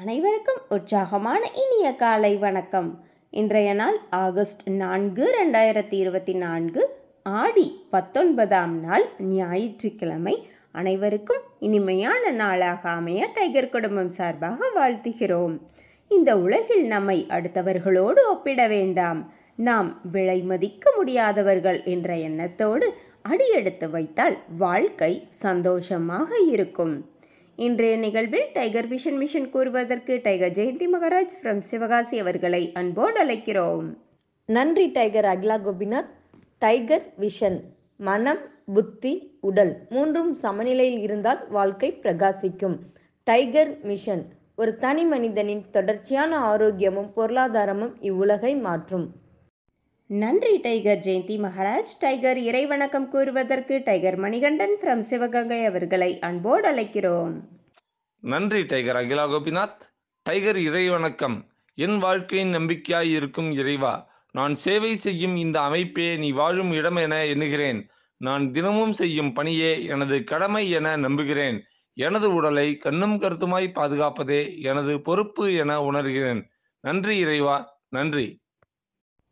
அனைவருக்கும் உற்சாகமான இனிய காலை வணக்கம். இன்றைய நாள் ஆகஸ்ட் 4, 2024, ஆடி 19ஆம் நாள், ஞாயிற்றுக்கிழமை. அனைவருக்கும் இனிமையான நாளாக அமைய டைகர் குடும்பம் சார்பாக வாழ்த்துகிறோம். இந்த உலகில் நம்மை அடுத்தவர்களோடு ஒப்பிட வேண்டாம். நாம் விலை மதிக்க முடியாதவர்கள் என்ற எண்ணத்தோடு அடியெடுத்து வைத்தால் வாழ்க்கை சந்தோஷமாக இருக்கும். இன்றைய நிகழ்வில் டைகர் விஷன் மிஷன் கூறுவதற்கு டைகர் ஜெயந்தி மகாராஜ் ஃப்ரம் சிவகாசி அவர்களை அன்போடு அழைக்கிறோம். நன்றி tiger Akila Gopinath. Tiger vision: மனம், புத்தி, உடல் மூன்றும் சமநிலையில் இருந்தால் வாழ்க்கை பிரகாசிக்கும். டைகர் மிஷன்: ஒரு தனி மனிதனின் தொடர்ச்சியான ஆரோக்கியமும் பொருளாதாரமும் இவ்வுலகை மாற்றும். நன்றி டைகர் ஜெயந்தி மகாராஜ். டைகர் இறைவணக்கம் கூறுவதற்கு டைகர் மணிகண்டன் ஃப்ரம் சிவகங்கை அவர்களை அன்போடு அழைக்கிறோம். நன்றி டைகர் அகிலா கோபிநாத். டைகர் இறைவணக்கம். என் வாழ்க்கையின் நம்பிக்கையாய் இருக்கும் இறைவா, நான் சேவை செய்யும் இந்த அமைப்பே நீ வாழும் இடம் என எண்ணுகிறேன். நான் தினமும் செய்யும் பணியே எனது கடமை என நம்புகிறேன். எனது உடலை கண்ணும் கருத்துமாய் பாதுகாப்பதே எனது பொறுப்பு என உணர்கிறேன். நன்றி இறைவா, நன்றி.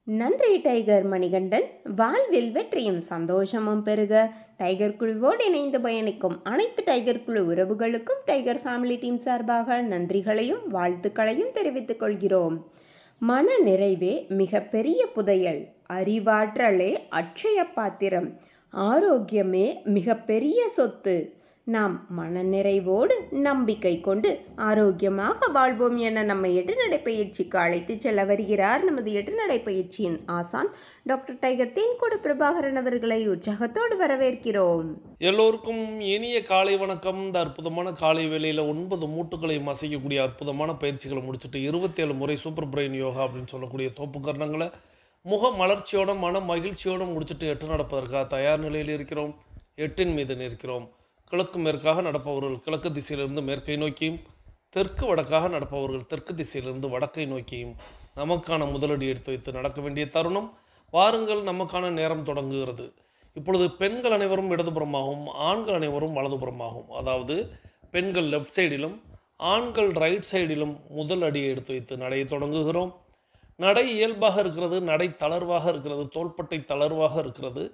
நன்றி டைகர் மணிகண்டன். வாழ்வில் வெற்றியும் சந்தோஷமும் பெருக டைகர் குழுவோடு இணைந்து பயணிக்கும் அனைத்து டைகர் குழு உறவுகளுக்கும் டைகர் ஃபேமிலி டீம் சார்பாக நன்றிகளையும் வாழ்த்துக்களையும் தெரிவித்துக் கொள்கிறோம். மன நிறைவே மிகப்பெரிய புதையல், அறிவாற்றலே அட்சய பாத்திரம், ஆரோக்கியமே மிகப்பெரிய சொத்து. நாம் மனநிறைவோடு நம்பிக்கை கொண்டு ஆரோக்கியமாக வாழ்வோம் என நம்மை எட்டுநடை பயிற்சிக்கு அழைத்து செல்ல வருகிறார் நமது எட்டுநடை பயிற்சியின் ஆசான் டாக்டர் டைகர் தேன்கோடு பிரபாகரன் அவர்களை உற்சாகத்தோடு வரவேற்கிறோம். எல்லோருக்கும் இனிய காலை வணக்கம். இந்த அற்புதமான காலை வேளையில் 9 மூட்டுகளையும் அசைக்கக்கூடிய அற்புதமான பயிற்சிகளை முடிச்சுட்டு 27 முறை சூப்பர் பிரெயின் யோகா அப்படின்னு சொல்லக்கூடிய தோப்பு கரணங்களை முக மலர்ச்சியோட மன மகிழ்ச்சியோடு முடிச்சுட்டு எட்டு நடப்பதற்காக தயார் நிலையில் இருக்கிறோம். எட்டின் மீது நிற்கிறோம். கிழக்கு மேற்காக நடப்பவர்கள் கிழக்கு திசையிலிருந்து மேற்கை நோக்கியும், தெற்கு வடக்காக நடப்பவர்கள் தெற்கு திசையிலிருந்து வடக்கை நோக்கியும் நமக்கான முதலடி எடுத்து வைத்து நடக்க வேண்டிய தருணம். வாருங்கள், நமக்கான நேரம் தொடங்குகிறது. இப்பொழுது பெண்கள் அனைவரும் இடதுபுறமாகவும் ஆண்கள் அனைவரும் வலதுபுறமாகவும், அதாவது பெண்கள் லெஃப்ட் சைடிலும் ஆண்கள் ரைட் சைடிலும் முதல் அடியை எடுத்து வைத்து நடையை தொடங்குகிறோம். நடை இயல்பாக இருக்கிறது, நடை தளர்வாக இருக்கிறது, தோள்பட்டை தளர்வாக இருக்கிறது,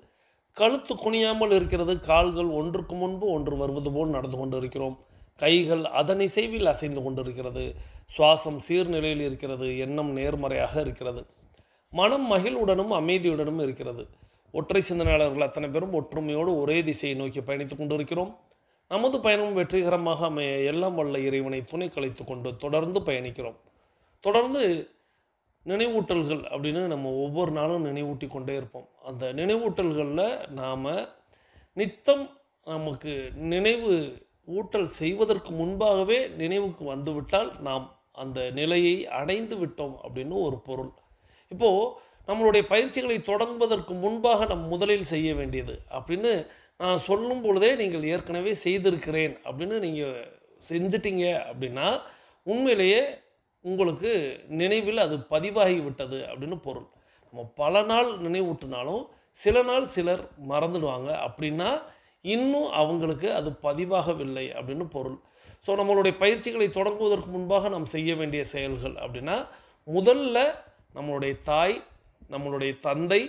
கழுத்து குனியாமல் இருக்கிறது, கால்கள் ஒன்றுக்கு முன்பு ஒன்று வருவது போல் நடந்து கொண்டு இருக்கிறோம். கைகள் அதன் இசைவில் அசைந்து கொண்டிருக்கிறது. சுவாசம் சீர்நிலையில் இருக்கிறது. எண்ணம் நேர்மறையாக இருக்கிறது. மனம் மகிழ்வுடனும் அமைதியுடனும் இருக்கிறது. ஒற்றை சிந்தனையாளர்கள் அத்தனை பேரும் ஒற்றுமையோடு ஒரே திசையை நோக்கி பயணித்து கொண்டிருக்கிறோம். நமது பயணம் வெற்றிகரமாக அமைய எல்லாம் வல்ல இறைவனை துணை கலைத்து கொண்டு தொடர்ந்து பயணிக்கிறோம். தொடர்ந்து நினைவூட்டல்கள் அப்படின்னு நம்ம ஒவ்வொரு நாளும் நினைவூட்டி கொண்டே இருப்போம். அந்த நினைவூட்டல்களில் நாம் நித்தம் நமக்கு நினைவு ஊட்டல் செய்வதற்கு முன்பாகவே நினைவுக்கு வந்துவிட்டால் நாம் அந்த நிலையை அடைந்து விட்டோம் அப்படின்னு ஒரு பொருள். இப்போது நம்மளுடைய பயிற்சிகளை தொடங்குவதற்கு முன்பாக நம் முதலில் செய்ய வேண்டியது அப்படின்னு நான் சொல்லும் பொழுதே நீங்கள் ஏற்கனவே செய்திருக்கிறேன் அப்படின்னு நீங்கள் செஞ்சிட்டீங்க அப்படின்னா உண்மையிலேயே உங்களுக்கு நினைவில் அது பதிவாகி விட்டது அப்படின்னு பொருள். நம்ம பல நாள் நினைவூட்டினாலும் சில நாள் சிலர் மறந்துடுவாங்க. அப்படின்னா இன்னும் அவங்களுக்கு அது பதிவாகவில்லை அப்படின்னு பொருள். ஸோ நம்மளுடைய பயிற்சிகளை தொடங்குவதற்கு முன்பாக நாம் செய்ய வேண்டிய செயல்கள் அப்படின்னா, முதல்ல நம்மளுடைய தாய், நம்மளுடைய தந்தை,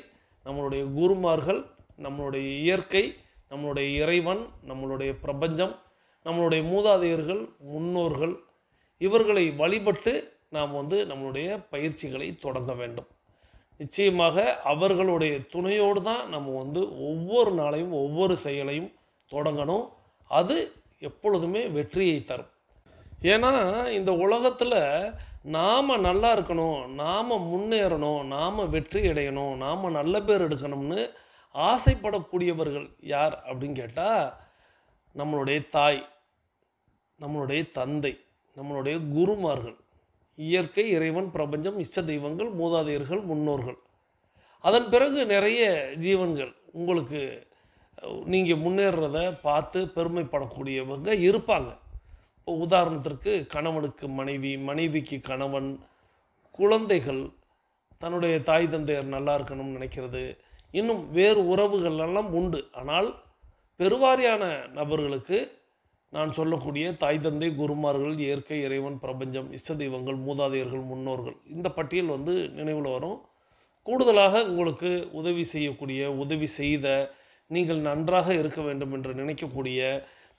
நம்மளுடைய குருமார்கள், நம்மளுடைய இயற்கை, நம்மளுடைய இறைவன், நம்மளுடைய பிரபஞ்சம், நம்மளுடைய மூதாதையர்கள், முன்னோர்கள், இவர்களை வழிபட்டு நாம் நம்மளுடைய பயிற்சிகளை தொடங்க வேண்டும். நிச்சயமாக அவர்களுடைய துணையோடு தான் நம்ம ஒவ்வொரு நாளையும் ஒவ்வொரு செயலையும் தொடங்கணும். அது எப்பொழுதுமே வெற்றியை தரும். ஏன்னா இந்த உலகத்தில் நாம் நல்லா இருக்கணும், நாம் முன்னேறணும், நாம் வெற்றி அடையணும், நாம் நல்ல பேர் எடுக்கணும்னு ஆசைப்படக்கூடியவர்கள் யார் அப்படின்னு கேட்டால், நம்மளுடைய தாய், நம்மளுடைய தந்தை, நம்மளுடைய குருமார்கள், இயற்கை, இறைவன், பிரபஞ்சம், இஷ்ட தெய்வங்கள், மூதாதையர்கள், முன்னோர்கள். அதன் பிறகு நிறைய ஜீவன்கள் உங்களுக்கு நீங்கள் முன்னேறதை பார்த்து பெருமைப்படக்கூடியவங்க இருப்பாங்க. இப்போ உதாரணத்திற்கு கணவனுக்கு மனைவி, மனைவிக்கு கணவன், குழந்தைகள் தன்னுடைய தாய் தந்தையர் நல்லா இருக்கணும்னு நினைக்கிறது, இன்னும் வேறு உறவுகள் எல்லாம் உண்டு. ஆனால் பெருவாரியான நபர்களுக்கு நான் சொல்லக்கூடிய தாய் தந்தை குருமார்கள், இயற்கை, இறைவன், பிரபஞ்சம், இஷ்ட தெய்வங்கள், மூதாதையர்கள், முன்னோர்கள், இந்த பட்டியல் வந்து நினைவில் வரும். கூடுதலாக உங்களுக்கு உதவி செய்யக்கூடிய, உதவி செய்த, நீங்கள் நன்றாக இருக்க வேண்டும் என்று நினைக்கக்கூடிய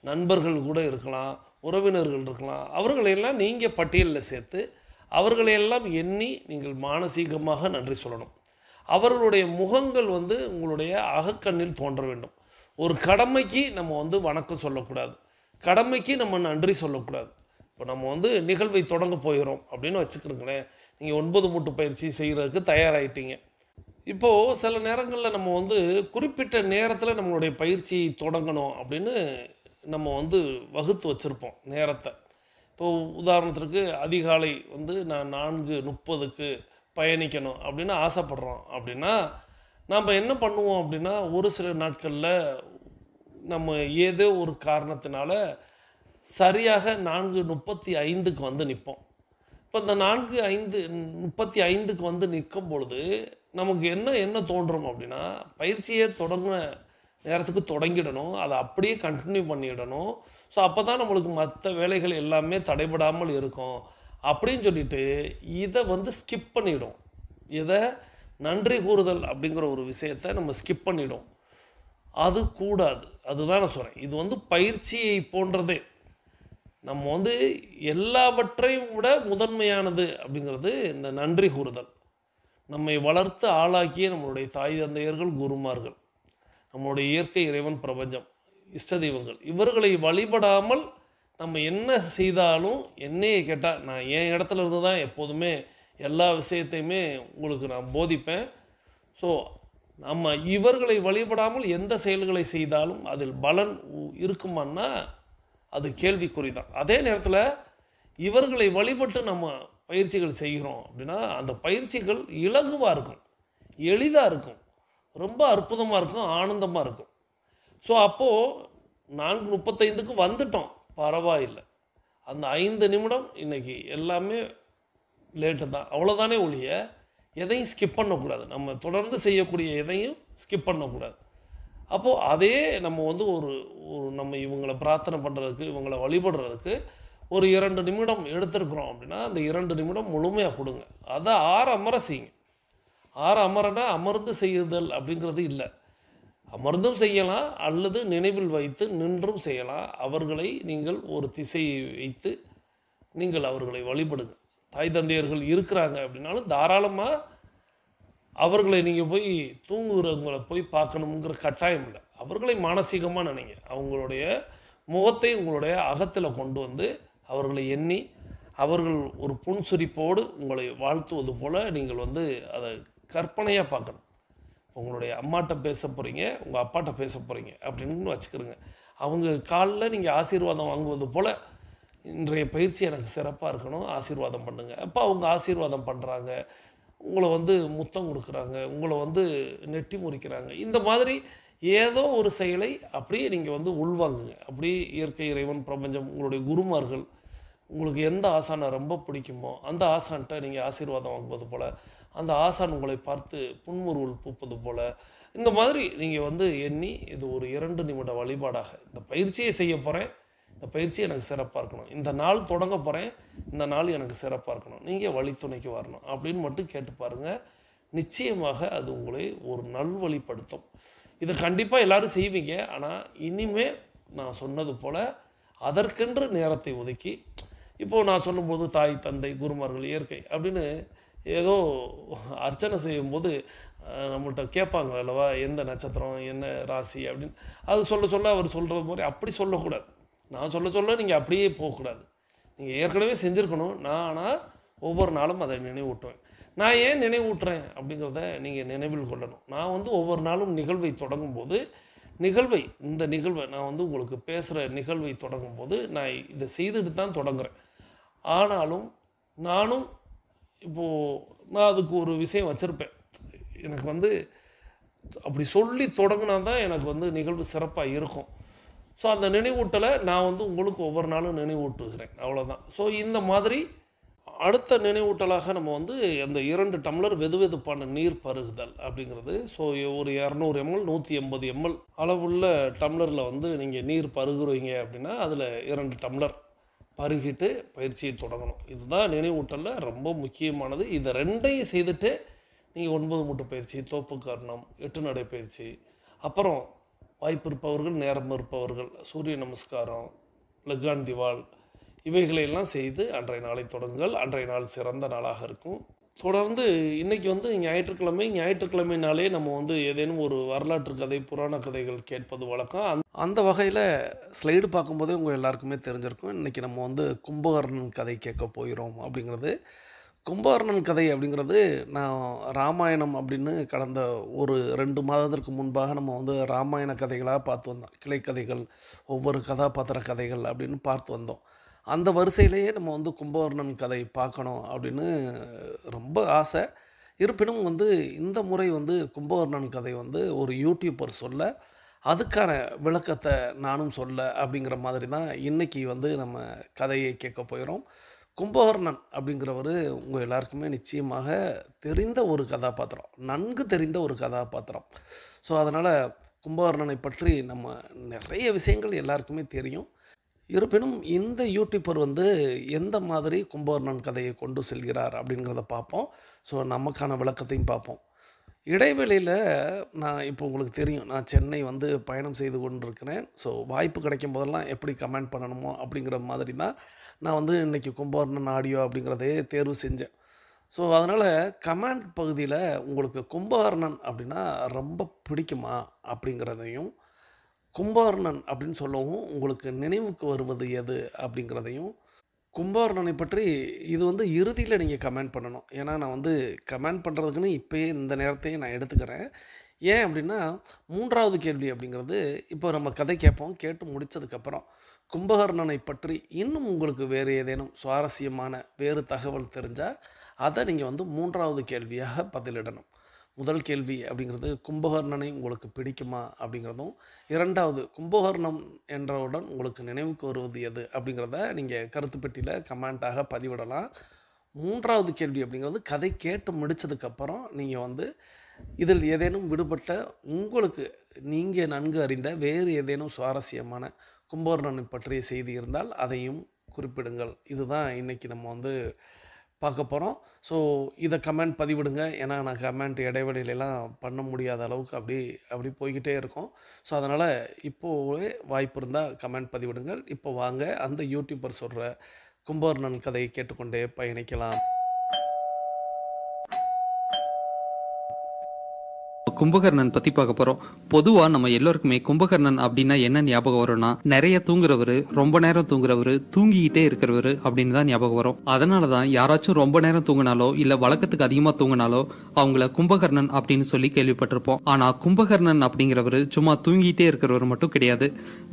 நண்பர்கள் கூட இருக்கலாம், உறவினர்கள் இருக்கலாம். அவர்களையெல்லாம் நீங்கள் பட்டியலில் சேர்த்து அவர்களையெல்லாம் எண்ணி நீங்கள் மானசீகமாக நன்றி சொல்லணும். அவர்களுடைய முகங்கள் வந்து உங்களுடைய அகக்கண்ணில் தோன்ற வேண்டும். ஒரு கடமைக்கு நம்ம வந்து வணக்கம் சொல்லக்கூடாது, கடமைக்கு நம்ம நன்றி சொல்லக்கூடாது. இப்போ நம்ம வந்து நிகழ்வை தொடங்க போகிறோம் அப்படின்னு வச்சுக்கிறோங்களேன். நீங்கள் 9 மூட்டு பயிற்சி செய்கிறதுக்கு தயாராகிட்டீங்க. இப்போது சில நேரங்களில் நம்ம வந்து குறிப்பிட்ட நேரத்தில் நம்மளுடைய பயிற்சி தொடங்கணும் அப்படின்னு நம்ம வந்து வகுத்து வச்சுருப்போம் நேரத்தை. இப்போது உதாரணத்திற்கு அதிகாலை வந்து நான் 4:30க்கு பயணிக்கணும் அப்படின்னு ஆசைப்படுறோம் அப்படின்னா நம்ம என்ன பண்ணுவோம் அப்படின்னா, ஒரு சில நாட்களில் நம்ம ஏதோ ஒரு காரணத்தினால சரியாக 4:35க்கு வந்து நிற்போம். இப்போ இந்த 4:35க்கு வந்து நிற்கும் பொழுது நமக்கு என்ன தோன்றும் அப்படின்னா, பயிற்சியை தொடங்கின நேரத்துக்கு தொடங்கிடணும், அதை அப்படியே கண்டினியூ பண்ணிடணும். ஸோ அப்போ தான் நம்மளுக்கு மற்ற வேலைகள் எல்லாமே தடைபடாமல் இருக்கும் அப்படின்னு சொல்லிட்டு இதை வந்து ஸ்கிப் பண்ணிடும். இதை நன்றி கூறுதல் அப்படிங்கிற ஒரு விஷயத்தை நம்ம ஸ்கிப் பண்ணிடும். அது கூடாது. அதுதான் நான் சொல்கிறேன். இது வந்து பயிற்சியை போன்றதே. நம்ம வந்து எல்லாவற்றையும் விட முதன்மையானது அப்படிங்கிறது இந்த நன்றி கூறுதல். நம்மை வளர்த்து ஆளாக்கிய நம்மளுடைய தாய் தந்தையர்கள், குருமார்கள், நம்மளுடைய இயற்கை, இறைவன், பிரபஞ்சம், இஷ்ட தெய்வங்கள், இவர்களை வழிபடாமல் நம்ம என்ன செய்தாலும், என்னையே கேட்டால் நான் என் இடத்துல இருந்து தான் எப்போதுமே எல்லா விஷயத்தையுமே உங்களுக்கு நான் போதிப்பேன். ஸோ நம்ம இவர்களை வழிபடாமல் எந்த செயல்களை செய்தாலும் அதில் பலன் இருக்குமான்னா அது கேள்விக்குறி தான். அதே நேரத்தில் இவர்களை வழிபட்டு நம்ம பயிற்சிகள் செய்கிறோம் அப்படின்னா அந்த பயிற்சிகள் இலகுவாக இருக்கும், எளிதாக இருக்கும், ரொம்ப அற்புதமாக இருக்கும், ஆனந்தமாக இருக்கும். ஸோ அப்போது 4:35க்கு வந்துட்டோம், பரவாயில்லை. அந்த 5 நிமிடம் இன்றைக்கி எல்லாமே லேட்டு தான், அவ்வளோதானே ஒழிய எதையும் ஸ்கிப் பண்ணக்கூடாது. நம்ம தொடர்ந்து செய்யக்கூடிய எதையும் ஸ்கிப் பண்ணக்கூடாது. அப்போது அதே நம்ம வந்து ஒரு நம்ம இவங்களை பிரார்த்தனை பண்ணுறதுக்கு, இவங்களை வழிபடுறதுக்கு ஒரு 2 நிமிடம் எடுத்துருக்குறோம் அப்படின்னா அந்த 2 நிமிடம் முழுமையாக கொடுங்க. அதை அமர செய்யுங்க. அமரனா அமர்ந்து செய்யுதல் அப்படிங்கிறது இல்லை. அமர்ந்தும் செய்யலாம், அல்லது நினைவில் வைத்து நின்றும் செய்யலாம். அவர்களை நீங்கள் ஒரு திசையை வைத்து நீங்கள் அவர்களை வழிபடுங்க. தாய் தந்தையர்கள் இருக்கிறாங்க அப்படின்னாலும் தாராளமாக அவர்களை நீங்கள் போய் தூங்குகிறவங்களை போய் பார்க்கணுங்கிற கட்டாயம் இல்லை. அவர்களை மானசீகமாக நினைங்க. அவங்களுடைய முகத்தை உங்களுடைய அகத்தில் கொண்டு வந்து அவர்களை எண்ணி அவர்கள் ஒரு புன்சிரிப்போடு உங்களை வாழ்த்துவது போல் நீங்கள் வந்து அதை கற்பனையாக பார்க்கணும். உங்களுடைய அம்மாட்ட பேச போகிறீங்க, உங்கள் அப்பாட்ட பேச போகிறீங்க அப்படின்னு வச்சுக்கிறோங்க. அவங்க காலில் நீங்கள் ஆசீர்வாதம் வாங்குவது போல் இன்றைய பயிற்சி எனக்கு சிறப்பாக இருக்கணும், ஆசீர்வாதம் பண்ணுங்கள். அப்போ அவங்க ஆசீர்வாதம் பண்ணுறாங்க, உங்களை வந்து முத்தம் கொடுக்குறாங்க, உங்களை வந்து நெட்டி முறிக்கிறாங்க. இந்த மாதிரி ஏதோ ஒரு செயலை அப்படியே நீங்கள் வந்து உள்வாங்குங்க. அப்படியே இயற்கை, இறைவன், பிரபஞ்சம், உங்களுடைய குருமார்கள், உங்களுக்கு எந்த ஆசானை ரொம்ப பிடிக்குமோ அந்த ஆசான்கிட்ட நீங்கள் ஆசீர்வாதம் வாங்குவது போல், அந்த ஆசான் உங்களை பார்த்து புன்முறுவல் பூப்பது போல், இந்த மாதிரி நீங்கள் வந்து எண்ணி இது ஒரு 2 நிமிட வழிபாடாக இந்த பயிற்சியை செய்ய போகிறேன், இந்த பயிற்சி எனக்கு சிறப்பாக இருக்கணும், இந்த நாள் தொடங்க போகிறேன், இந்த நாள் எனக்கு சிறப்பாக இருக்கணும், நீங்கள் வழித்துணைக்கு வரணும் அப்படின்னு மட்டும் கேட்டு பாருங்கள். நிச்சயமாக அது உங்களை ஒரு நல்வழிப்படுத்தும். இதை கண்டிப்பாக எல்லோரும் செய்வீங்க. ஆனால் இனிமே நான் சொன்னது போல் அதற்கென்று நேரத்தை ஒதுக்கி, இப்போது நான் சொல்லும்போது தாய் தந்தை குருமார்கள் இயற்கை அப்படின்னு ஏதோ அர்ச்சனை செய்யும்போது நம்மள்கிட்ட கேட்பாங்க அல்லவா, எந்த நட்சத்திரம் என்ன ராசி அப்படின்னு. அது சொல்ல அவர் சொல்கிறது மாதிரி அப்படி சொல்லக்கூடாது. நான் சொல்ல நீங்கள் அப்படியே போகக்கூடாது. நீங்கள் ஏற்கனவே செஞ்சுருக்கணும். நான் ஆனால் ஒவ்வொரு நாளும் அதை நினைவூட்டுவேன். நான் ஏன் நினைவூட்டுறேன் அப்படிங்கிறத நீங்கள் நினைவில் கொள்ளணும். நான் வந்து ஒவ்வொரு நாளும் நிகழ்வை தொடங்கும்போது இந்த நிகழ்வை நான் வந்து உங்களுக்கு பேசுகிற நிகழ்வை தொடங்கும்போது நான் இதை செய்துட்டு தான் தொடங்குறேன். ஆனாலும் நானும் இப்போது நான் அதுக்கு ஒரு விஷயம் வச்சுருப்பேன். எனக்கு வந்து அப்படி சொல்லி தொடங்கினா தான் எனக்கு வந்து நிகழ்வு சிறப்பாக இருக்கும். ஸோ அந்த நினைவூட்டலை நான் வந்து உங்களுக்கு ஒவ்வொரு நாளும் நினைவூட்டுகிறேன், அவ்வளோதான். ஸோ இந்த மாதிரி அடுத்த நினைவூட்டலாக நம்ம வந்து அந்த 2 டம்ளர் வெதுவெதுப்பான நீர் பருகுதல் அப்படிங்கிறது. ஸோ ஒரு 200 எம்எல் 180 எம்எல் அளவுள்ள டம்ளரில் வந்து நீங்கள் நீர் பருகுறீங்க அப்படின்னா அதில் 2 டம்ளர் பருகிட்டு பயிற்சியை தொடங்கணும். இதுதான் நினைவூட்டலில் ரொம்ப முக்கியமானது. இதை 2ஐயும் செய்துட்டு நீங்கள் 9 மூட்டு பயிற்சி, தோப்பு கர்ணம், 8 நடை பயிற்சி, அப்புறம் வாய்ப்பு இருப்பவர்கள், நேரம் இருப்பவர்கள் சூரிய நமஸ்காரம், லெக்கான் திவால் இவைகளையெல்லாம் செய்து அன்றைய நாளை தொடங்குங்கள். அன்றைய நாள் சிறந்த நாளாக இருக்கும். தொடர்ந்து இன்றைக்கி வந்து ஞாயிற்றுக்கிழமைனாலே நம்ம வந்து ஏதேனும் ஒரு வரலாற்று கதை, புராண கதைகள் கேட்பது வழக்கம். அந்த வகையில் ஸ்லைடு பார்க்கும்போதே உங்கள் எல்லாருக்குமே தெரிஞ்சிருக்கும். இன்றைக்கி நம்ம வந்து கும்பகர்ணன் கதை கேட்க போகிறோம் அப்படிங்கிறது. கும்பகர்ணன் கதை அப்படிங்கிறது நான் ராமாயணம் அப்படின்னு கடந்த ஒரு 2 மாதத்திற்கு முன்பாக நம்ம வந்து ராமாயண கதைகளாக பார்த்து வந்தோம். கிளைக்கதைகள், ஒவ்வொரு கதாபாத்திர கதைகள் அப்படின்னு பார்த்து வந்தோம். அந்த வரிசையிலேயே நம்ம வந்து கும்பகர்ணன் கதை பார்க்கணும் அப்படின்னு ரொம்ப ஆசை. இருப்பினும் வந்து இந்த முறை வந்து கும்பகர்ணன் கதை வந்து ஒரு யூடியூபர் சொல்ல, அதுக்கான விளக்கத்தை நானும் சொல்ல அப்படிங்கிற மாதிரி தான் இன்றைக்கி வந்து நம்ம கதையை கேட்க போயிடும். கும்பகர்ணன் அப்படிங்கிறவர் உங்கள் எல்லாருக்குமே நிச்சயமாக தெரிந்த ஒரு கதாபாத்திரம், நன்கு தெரிந்த ஒரு கதாபாத்திரம். ஸோ அதனால் கும்பகர்ணனை பற்றி நம்ம நிறைய விஷயங்கள் எல்லாருக்குமே தெரியும். இருப்பினும் இந்த யூடியூபர் வந்து எந்த மாதிரி கும்பகர்ணன் கதையை கொண்டு செல்கிறார் அப்படிங்கிறத பார்ப்போம். ஸோ நமக்கான விளக்கத்தையும் பார்ப்போம். இடைவெளியில் நான் இப்போ உங்களுக்கு தெரியும், நான் சென்னை வந்து பயணம் செய்து கொண்டிருக்கிறேன். ஸோ வாய்ப்பு கிடைக்கும் போதெல்லாம் எப்படி கமெண்ட் பண்ணணுமோ அப்படிங்கிற மாதிரி தான் நான் வந்து இன்றைக்கி கும்பகர்ணன் ஆடியோ அப்படிங்கிறதையே தேர்வு செஞ்சேன். ஸோ அதனால் கமெண்ட் பகுதியில் உங்களுக்கு கும்பகர்ணன் அப்படின்னா ரொம்ப பிடிக்குமா அப்படிங்கிறதையும், கும்பகர்ணன் அப்படின்னு சொல்லவும் உங்களுக்கு நினைவுக்கு வருவது எது அப்படிங்கிறதையும், கும்பகர்ணனை பற்றி இது வந்து இறுதியில் நீங்கள் கமெண்ட் பண்ணணும். ஏன்னா நான் வந்து கமெண்ட் பண்ணுறதுக்குன்னு இப்போயே இந்த நேரத்தையே நான் எடுத்துக்கிறேன். ஏன் அப்படின்னா 3வது கேள்வி அப்படிங்கிறது, இப்போ நம்ம கதை கேட்போம். கேட்டு முடித்ததுக்கப்புறம் கும்பகர்ணனை பற்றி இன்னும் உங்களுக்கு வேறு ஏதேனும் சுவாரஸ்யமான வேறு தகவல் தெரிஞ்சால் அதை நீங்கள் வந்து 3வது கேள்வியாக பதிலிடணும். முதல் கேள்வி அப்படிங்கிறது கும்பகர்ணனை உங்களுக்கு பிடிக்குமா அப்படிங்கிறதும், 2வது கும்பகர்ணம் என்றவுடன் உங்களுக்கு நினைவுக்கு வருவது எது அப்படிங்கிறத நீங்கள் கருத்து பெட்டியில் கமெண்ட்டாக பதிவிடலாம். 3வது கேள்வி அப்படிங்கிறது கதை கேட்டு முடித்ததுக்கப்புறம் நீங்கள் வந்து இதில் ஏதேனும் விடுபட்ட உங்களுக்கு நீங்கள் நன்கு அறிந்த வேறு ஏதேனும் சுவாரஸ்யமான கும்பகர்ணனை பற்றிய செய்தி இருந்தால் அதையும் குறிப்பிடுங்கள். இதுதான் இன்றைக்கி நம்ம வந்து பார்க்க போகிறோம். ஸோ இதை கமெண்ட் பதிவிடுங்க. ஏன்னா நான் கமெண்ட் இடைவெளியிலலாம் பண்ண முடியாத அளவுக்கு அப்படி போய்கிட்டே இருக்கும். ஸோ அதனால் இப்போவே வாய்ப்பு இருந்தால் கமெண்ட் பதிவிடுங்கள். இப்போ வாங்க அந்த யூடியூபர் சொல்கிற கும்பகர்ணன் கதையை கேட்டுக்கொண்டே பயணிக்கலாம். கும்பகர்ணன் பத்தி பார்க்க போறோம். பொதுவா நம்ம எல்லாருக்குமே கும்பகர்ணன் அப்படின்னா என்ன ஞாபகம் வரும்னா, நிறைய தூங்குறவரு, ரொம்ப நேரம் தூங்குறவரு, தூங்கிக்கிட்டே இருக்கிறவரு அப்படின்னு தான் ஞாபகம் வரும். அதனாலதான் யாராச்சும் ரொம்ப நேரம் தூங்கினாலோ இல்ல வழக்கத்துக்கு அதிகமா தூங்கினாலோ அவங்கள கும்பகர்ணன் அப்படின்னு சொல்லி கேள்விப்பட்டிருப்போம். ஆனா கும்பகர்ணன் அப்படிங்கிறவரு சும்மா தூங்கிட்டே இருக்கிறவர் மட்டும் கிடையாது.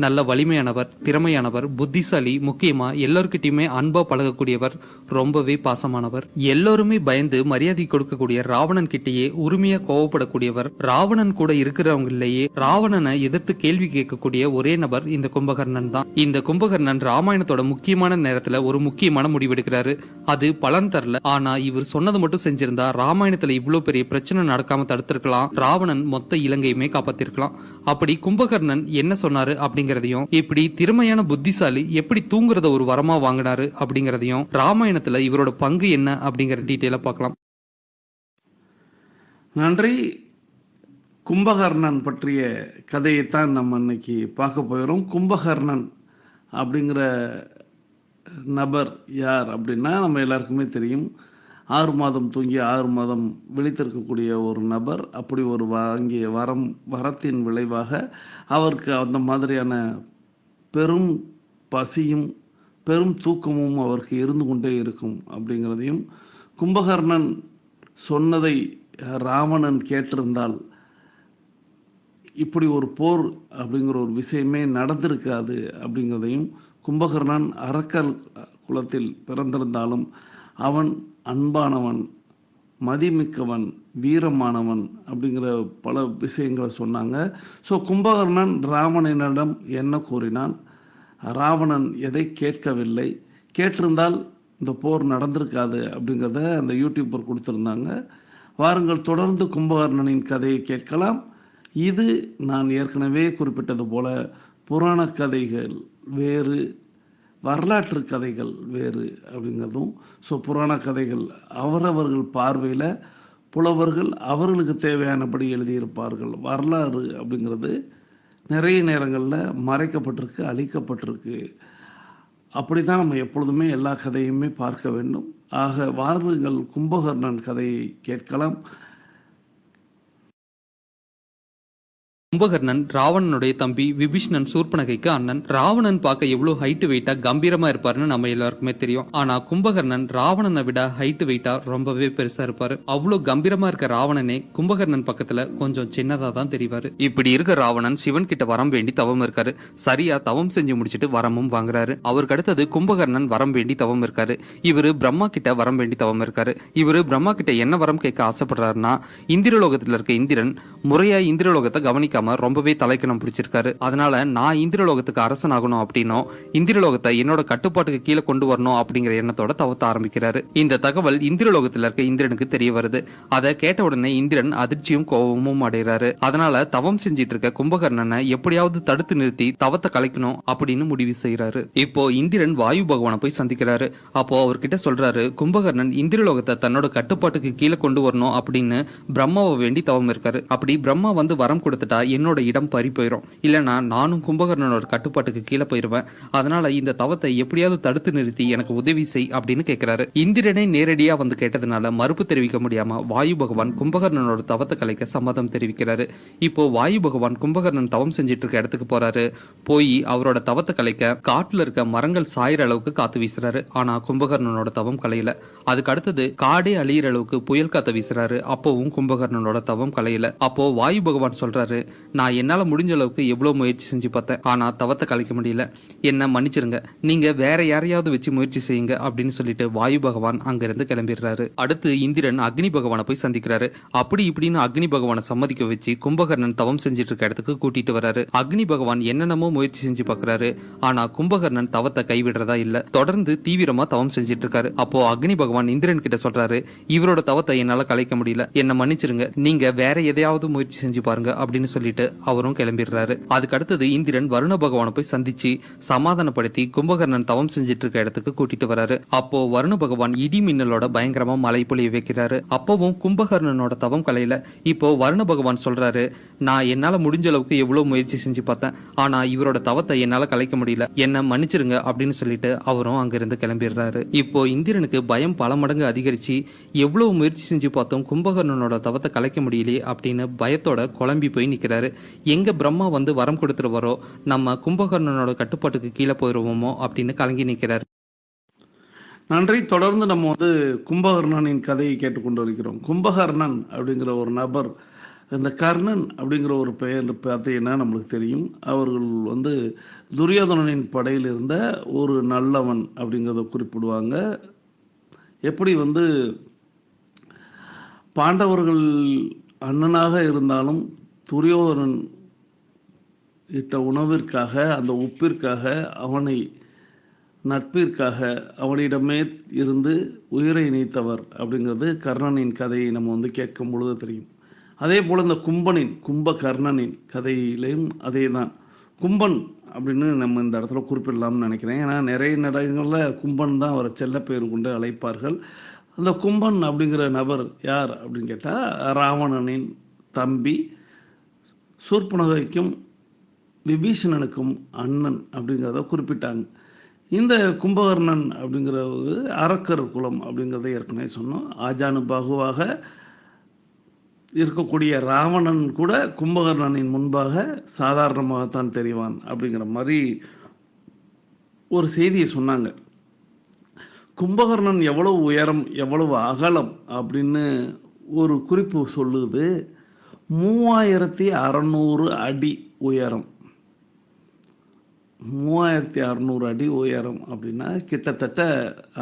நல்ல வலிமையானவர், திறமையானவர், புத்திசாலி, முக்கியமா எல்லார்கிட்டயுமே அன்பா பழகக்கூடியவர், ரொம்பவே பாசமானவர், எல்லோருமே பயந்து மரியாதை கொடுக்கக்கூடிய ராவணன் கிட்டேயே உரிமையா கோவப்படக்கூடியவர். ராவணன் கூட இருக்கிறவங்களிலேயே ராவணனை எதிர்த்து கேள்வி கேட்கக்கூடிய ஒரே நபர் இந்த கும்பகர்ணன் தான். இந்த கும்பகர்ணன் ராமாயணத்தோட முக்கியமான நேரத்துல ஒரு முக்கியமான முடிவெடுக்கிறாரு. அது பலன் தரல. ஆனா இவர் சொன்னது மட்டும் செஞ்சிருந்தா ராமாயணத்துல இவ்வளவு பெரிய பிரச்சனை நடக்காம தடுத்திருக்கலாம். ராவணன் மொத்த இலங்கையுமே காப்பாத்திருக்கலாம். அப்படி கும்பகர்ணன் என்ன சொன்னாரு அப்படிங்கறதையும், இப்படி திறமையான புத்திசாலி எப்படி தூங்குறத ஒரு வரமா வாங்கினாரு அப்படிங்கறதையும், ராமாயணத்துல இவரோட பங்கு என்ன அப்படிங்கிற டீட்டெயிலா பார்க்கலாம். நன்றி. கும்பகர்ணன் பற்றிய கதையைத்தான் நம்ம இன்னைக்கு பார்க்க போகிறோம். கும்பகர்ணன் அப்படிங்கிற நபர் யார் அப்படின்னா நம்ம எல்லாருக்குமே தெரியும். 6 மாதம் தூங்கி 6 மாதம் விழித்திருக்கக்கூடிய ஒரு நபர். அப்படி ஒரு வாங்கிய வரத்தின் விளைவாக அவருக்கு அந்த மாதிரியான பெரும் பசியும் பெரும் தூக்கமும் அவருக்கு இருந்து கொண்டே இருக்கும் அப்படிங்கிறதையும், கும்பகர்ணன் சொன்னதை ராவணன் கேட்டிருந்தால் இப்படி ஒரு போர் அப்படிங்கிற ஒரு விஷயமே நடந்திருக்காது அப்படிங்கிறதையும், கும்பகர்ணன் அரக்கல் குலத்தில் பிறந்திருந்தாலும் அவன் அன்பானவன், மதிமிக்கவன், வீரமானவன் அப்படிங்கிற பல விஷயங்களை சொன்னாங்க. ஸோ கும்பகர்ணன் ராவணனிடம் என்ன கூறினான்? ராவணன் எதை கேட்கவில்லை. கேட்டிருந்தால் இந்த போர் நடந்திருக்காது அப்படிங்கிறத அந்த யூடியூபர் கொடுத்துருந்தாங்க. வாருங்கள் தொடர்ந்து கும்பகர்ணனின் கதையை கேட்கலாம். இது நான் ஏற்கனவே குறிப்பிட்டது போல புராண கதைகள் வேறு, வரலாற்று கதைகள் வேறு அப்படிங்கிறதும். ஸோ புராண கதைகள் அவரவர்கள் பார்வையில் புலவர்கள் அவர்களுக்கு தேவையானபடி எழுதியிருப்பார்கள். வரலாறு அப்படிங்கிறது நிறைய நேரங்களில் மறைக்கப்பட்டிருக்கு, அழிக்கப்பட்டிருக்கு. அப்படி தான் நம்ம எப்பொழுதுமே எல்லா கதையுமே பார்க்க வேண்டும். ஆக வாருங்கள் கும்பகர்ணன் கதையை கேட்கலாம். கும்பகர்ணன் ராவணனுடைய தம்பி, விபீஷ்ணன் சூர்பனகைக்கு அண்ணன். ராவணன் பார்க்க எவ்வளவு ஹைட் வெயிட்டா கம்பீரமா இருப்பாருன்னு நம்ம எல்லாருக்குமே தெரியும். ஆனா கும்பகர்ணன் ராவணனை விட ஹைட் வெயிட்டா ரொம்பவே பெருசா இருப்பாரு. அவ்வளவு கம்பீரமா இருக்க ராவணனே கும்பகர்ணன் பக்கத்துல கொஞ்சம் சின்னதா தான் தெரிவாரு. இப்படி இருக்க ராவணன் சிவன் கிட்ட வரம் வேண்டி தவம் இருக்காரு. சரியா தவம் செஞ்சு முடிச்சிட்டு வரமும் வாங்குறாரு. அவருக்கு அடுத்தது கும்பகர்ணன் வரம் வேண்டி தவம் இருக்காரு. இவரு பிரம்மா கிட்ட வரம் வேண்டி தவம் இருக்காரு. இவரு பிரம்மா கிட்ட என்ன வரம் கேட்க ஆசைப்படுறாருன்னா, இந்திரலோகத்துல இருக்க இந்திரன் முறையா இந்திரலோகத்தை கவனிக்காம ரொம்பவே தலைக்கணம் பிடிச்சிருக்காரு. அதனால நான் இந்திரலோகத்துக்கு அரசன் ஆகணும் அப்படின்னும் இந்திரலோகத்தை என்னோட கட்டுப்பாட்டுக்கு கீழே கொண்டு வரணும் அப்படிங்கிற எண்ணத்தோட தவத்த ஆரம்பிக்கிறாரு. இந்த தகவல் இந்திரலோகத்துல இருக்க இந்திரனுக்கு தெரிய வருது. அதை கேட்ட உடனே இந்திரன் அதிர்ச்சியும் கோபமும் அடைகிறாரு. அதனால தவம் செஞ்சிட்டு இருக்க கும்பகர்ணனை எப்படியாவது தடுத்து நிறுத்தி தவத்தை கலைக்கணும் அப்படின்னு முடிவு செய்யறாரு. இப்போ இந்திரன் வாயு பகவானை போய் சந்திக்கிறாரு. அப்போ அவர்கிட்ட சொல்றாரு, கும்பகர்ணன் இந்திரலோகத்தை தன்னோட கட்டுப்பாட்டுக்கு கீழே கொண்டு வரணும் அப்படின்னு பிரம்மாவை வேண்டி தவம் இருக்காரு. அப்படி பிரம்மா வந்து வரம் கொடுத்துட்டா என்னோட இடம் பறி போயிடும், இல்லைன்னா நானும் கும்பகர்ணனோட கட்டுப்பாட்டுக்கு கீழே போயிருவேன். அதனால இந்த தவத்தை எப்படியாவது தடுத்து நிறுத்தி எனக்கு உதவி செய் அப்படின்னு கேட்கிறாரு. இந்திரனே நேரடியா வந்து கேட்டதுனால மறுப்பு தெரிவிக்க முடியாம வாயு பகவான் கும்பகர்ணனோட தவத்தை கலைக்க சம்மதம் தெரிவிக்கிறாரு. இப்போ வாயு பகவான் கும்பகர்ணன் தவம் செஞ்சிட்டு இருக்க இடத்துக்கு போறாரு. போய் அவரோட தவத்தை கலைக்க காட்டுல இருக்க மரங்கள் சாயிற அளவுக்கு காத்து வீசுறாரு. ஆனா கும்பகர்ணனோட தவம் கலையல. அதுக்கு அடுத்தது காடே அழியிற அளவுக்கு புயல் காத்த வீசுறாரு. அப்பவும் கும்பகர்ணனோட தவம் கலையல. அப்போ வாயு பகவான் சொல்றாரு, நான் என்னால முடிஞ்ச அளவுக்கு எவ்வளவு முயற்சி செஞ்சு பார்த்தேன், ஆனா தவத்தை கலைக்க முடியல, என்ன மன்னிச்சிருங்க, நீங்க வேற யாரையாவது வச்சு முயற்சி செய்யுங்க அப்படின்னு சொல்லிட்டு வாயு பகவான் அங்கிருந்து கிளம்பிடுறாரு. அடுத்து இந்திரன் அக்னி பகவானை போய் சந்திக்கிறாரு. அப்படி இப்படின்னு அக்னி பகவானை சம்மதிக்க வச்சு கும்பகர்ணன் தவம் செஞ்சிட்டு இருக்க இடத்துக்கு கூட்டிட்டு வராரு. அக்னி பகவான் என்னென்னமோ முயற்சி செஞ்சு பாக்குறாரு. ஆனா கும்பகர்ணன் தவத்தை கைவிடுறதா இல்ல, தொடர்ந்து தீவிரமா தவம் செஞ்சிட்டு இருக்காரு. அப்போ அக்னி பகவான் இந்திரன் கிட்ட சொல்றாரு, இவரோட தவத்தை என்னால கலைக்க முடியல, என்ன மன்னிச்சிருங்க, நீங்க வேற எதையாவது முயற்சி செஞ்சு பாருங்க அப்படின்னு சொல்லிட்டு அவரும் கிளம்பிடுறாரு. அதுக்கு அடுத்தது இந்திரன் வருண பகவானை போய் சந்திச்சு சமாதானப்படுத்தி கும்பகர்ணன் தவம் செஞ்சிட்டு இருக்க இடத்துக்கு கூட்டிட்டு வராரு. அப்போ வருண பகவான் இடி மின்னலோட பயங்கரமா மழை பொழிய வைக்கிறாரு. அப்பவும் கும்பகர்ணனோட தவம் கலையில. இப்போ வருண பகவான் சொல்றாரு, நான் என்னால முடிஞ்ச அளவுக்கு எவ்வளவு முயற்சி செஞ்சு பார்த்தேன், ஆனா இவரோட தவத்தை என்னால கலைக்க முடியல, என்ன மன்னிச்சிருங்க அப்படின்னு சொல்லிட்டு அவரும் அங்கிருந்து கிளம்பிடுறாரு. இப்போ இந்திரனுக்கு பயம் பல மடங்கு அதிகரிச்சு, எவ்வளவு முயற்சி செஞ்சு பார்த்தோம் கும்பகர்ணனோட தவத்தை கலைக்க முடியலையே அப்படின்னு பயத்தோட குழம்பி போய் நிக்கிறாரு. எங்க பிரம்மா வந்து வரம் கொடுத்துருவாரோ, நம்ம கும்பகர்ணனோட கட்டுப்பாட்டுக்கு கீழே போயிருவோமோ அப்படின்னு கலங்கி நிற்கிறார். நன்றி. தொடர்ந்து நம்ம கும்பகர்ணனின் கதையை கேட்டுக்கொண்டு இருக்கிறோம். கும்பகர்ணன் அப்படிங்கிற ஒரு நபர், இந்த கர்ணன் அப்படிங்கிற ஒரு பெயர் பார்த்தீங்கன்னா நம்மளுக்கு தெரியும். அவர்கள் துரியோதனனின் படையில் இருந்த ஒரு நல்லவன் அப்படிங்கிறத குறிப்பிடுவாங்க. எப்படி பாண்டவர்கள் அண்ணனாக இருந்தாலும் துரியோதனன் இட்ட உணவிற்காக, அந்த உப்பிற்காக, அவனை நட்பிற்காக அவனிடமே இருந்து உயிரை நீத்தவர் அப்படிங்கிறது கர்ணனின் கதையை நம்ம கேட்கும் பொழுது தெரியும். அதே போல் இந்த கும்பகர்ணனின் கதையிலையும் அதே தான். கும்பன் அப்படின்னு நம்ம இந்த இடத்துல குறிப்பிடலாம்னு நினைக்கிறேன். ஏன்னா நிறைய இடங்களில் கும்பன் தான் அவரை செல்ல பெயர் கொண்டு அழைப்பார்கள். அந்த கும்பன் அப்படிங்கிற நபர் யார் அப்படின்னு கேட்டால், ராவணனின் தம்பி, சூர்பனகைக்கும் விபீஷணனுக்கும் அண்ணன் அப்படிங்கிறத குறிப்பிட்டாங்க. இந்த கும்பகர்ணன் அப்படிங்கிற ஒரு அரக்கர் குலம் அப்படிங்கிறத ஏற்கனவே சொன்னோம். ஆஜானு பாகுவாக இருக்கக்கூடிய ராவணன் கூட கும்பகர்ணனின் முன்பாக சாதாரணமாகத்தான் தெரிவான் அப்படிங்கிற மாதிரி ஒரு செய்தியை சொன்னாங்க. கும்பகர்ணன் எவ்வளவு உயரம் எவ்வளவு அகலம் அப்படின்னு ஒரு குறிப்பு சொல்லுது. 3600 அடி உயரம். 3600 அடி உயரம் அப்படின்னா கிட்டத்தட்ட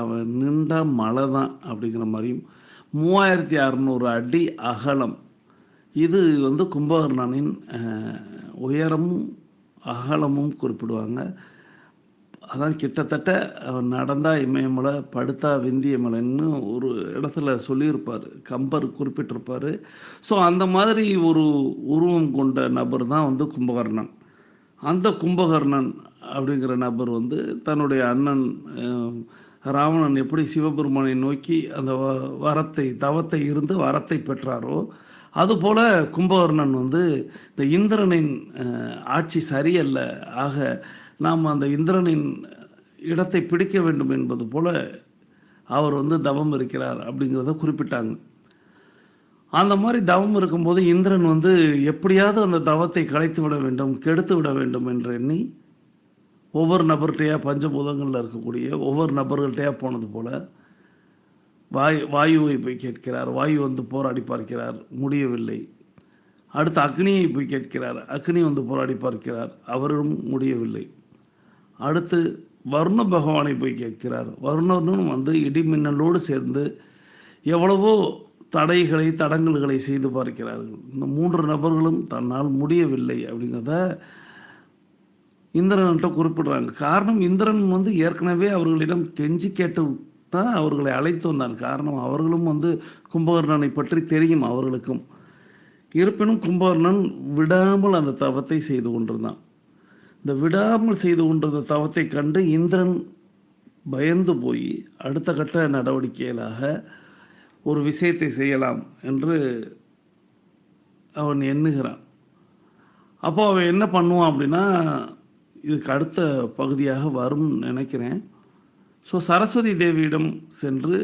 அவன் நின்ற மலை தான் அப்படிங்கிற மாதிரியும். 3600 அடி அகலம். இது கும்பகர்ணனின் உயரமும் அகலமும் குறிப்பிடுவாங்க. அதான் கிட்டத்தட்ட அவர் நடந்தா இமயமலை, படுத்தா விந்திய மலைன்னு ஒரு இடத்துல சொல்லியிருப்பார். கம்பர் குறிப்பிட்டிருப்பார். ஸோ அந்த மாதிரி ஒரு உருவம் கொண்ட நபர் தான் வந்து கும்பகர்ணன். அந்த கும்பகர்ணன் அப்படிங்கிற நபர் வந்து தன்னுடைய அண்ணன் ராவணன் எப்படி சிவபெருமானை நோக்கி அந்த வரத்தை தவத்தை இருந்து வரத்தை பெற்றாரோ, அதுபோல் கும்பகர்ணன் வந்து இந்த இந்திரனின் ஆட்சி சரியல்ல, ஆக நாம் அந்த இந்திரனின் இடத்தை பிடிக்க வேண்டும் என்பது போல அவர் வந்து தவம் இருக்கிறார் அப்படிங்கிறத குறிப்பிட்டாங்க. அந்த மாதிரி தவம் இருக்கும்போது இந்திரன் வந்து எப்படியாவது அந்த தவத்தை கலைத்து விட வேண்டும், கெடுத்து விட வேண்டும் என்று எண்ணி ஒவ்வொரு நபர்கிட்டையா பஞ்சபூதங்களில் இருக்கக்கூடிய ஒவ்வொரு நபர்கள்ட்டையா போனது போல் வாயுவை போய் கேட்கிறார். வாயு வந்து போராடி பார்க்கிறார், முடியவில்லை. அடுத்து அக்னியை போய் கேட்கிறார். அக்னி வந்து போராடி பார்க்கிறார், அவரும் முடியவில்லை. அடுத்து வருண பகவானை போய் கேட்கிறார். வருணனும் வந்து இடிமின்னலோடு சேர்ந்து எவ்வளவோ தடைகளை தடங்கல்களை செய்து பார்க்கிறார்கள். இந்த 3 நபர்களும் தன்னால் முடியவில்லை அப்படிங்கிறத இந்திரன்கிட்ட குறிப்பிடுறாங்க. காரணம், இந்திரன் வந்து ஏற்கனவே அவர்களிடம் கெஞ்சி கேட்டு தான் அவர்களை அழைத்து வந்தான். காரணம், அவர்களும் வந்து கும்பகர்ணனை பற்றி தெரியும் அவர்களுக்கும். இருப்பினும் கும்பகர்ணன் விடாமல் அந்த தவத்தை செய்து கொண்டிருந்தான். இந்த விடாமல் செய்து கொண்டிருந்த தவத்தை கண்டு இந்திரன் பயந்து போய் அடுத்த கட்ட நடவடிக்கைகளாக ஒரு விஷயத்தை செய்யலாம் என்று அவன் எண்ணுகிறான். அப்போ அவன் என்ன பண்ணுவான் அப்படின்னா, இதுக்கு அடுத்த பகுதியாக வரும் நினைக்கிறேன். ஸோ சரஸ்வதி தேவியிடம் சென்று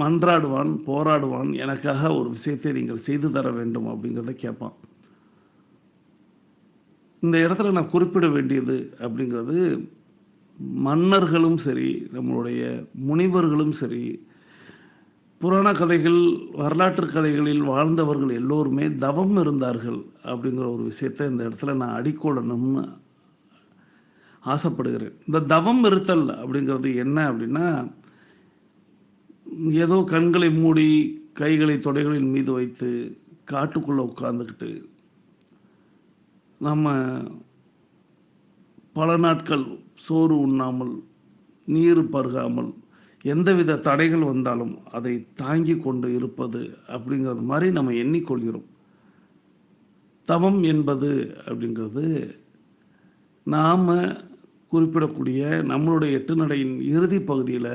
மன்றாடுவான், போராடுவான், எனக்காக ஒரு விஷயத்தை நீங்கள் செய்து தர வேண்டும் அப்படிங்கிறத கேட்பான். இந்த இடத்துல நான் குறிப்பிட வேண்டியது அப்படிங்கிறது, மன்னர்களும் சரி, நம்மளுடைய முனிவர்களும் சரி, புராண கதைகள் வரலாற்று கதைகளில் வாழ்ந்தவர்கள் எல்லோருமே தவம் இருந்தார்கள் அப்படிங்கிற ஒரு விஷயத்தை இந்த இடத்துல நான் அடிக்கோடணும்னு ஆசைப்படுகிறேன். இந்த தவம் இருத்தல் அப்படிங்கிறது என்ன அப்படின்னா, ஏதோ கண்களை மூடி கைகளை தொடைகளின் மீது வைத்து காட்டுக்குள்ளே உட்கார்ந்துக்கிட்டு நம்ம பல நாட்கள் சோறு உண்ணாமல் நீர் பருகாமல் எந்தவித தடைகள் வந்தாலும் அதை தாங்கி கொண்டு இருப்பது அப்படிங்கிறது மாதிரி நம்ம எண்ணிக்கொள்கிறோம். தவம் என்பது அப்படிங்கிறது நாம் குறிப்பிடக்கூடிய நம்மளுடைய 8 நடையின் இறுதி பகுதியில்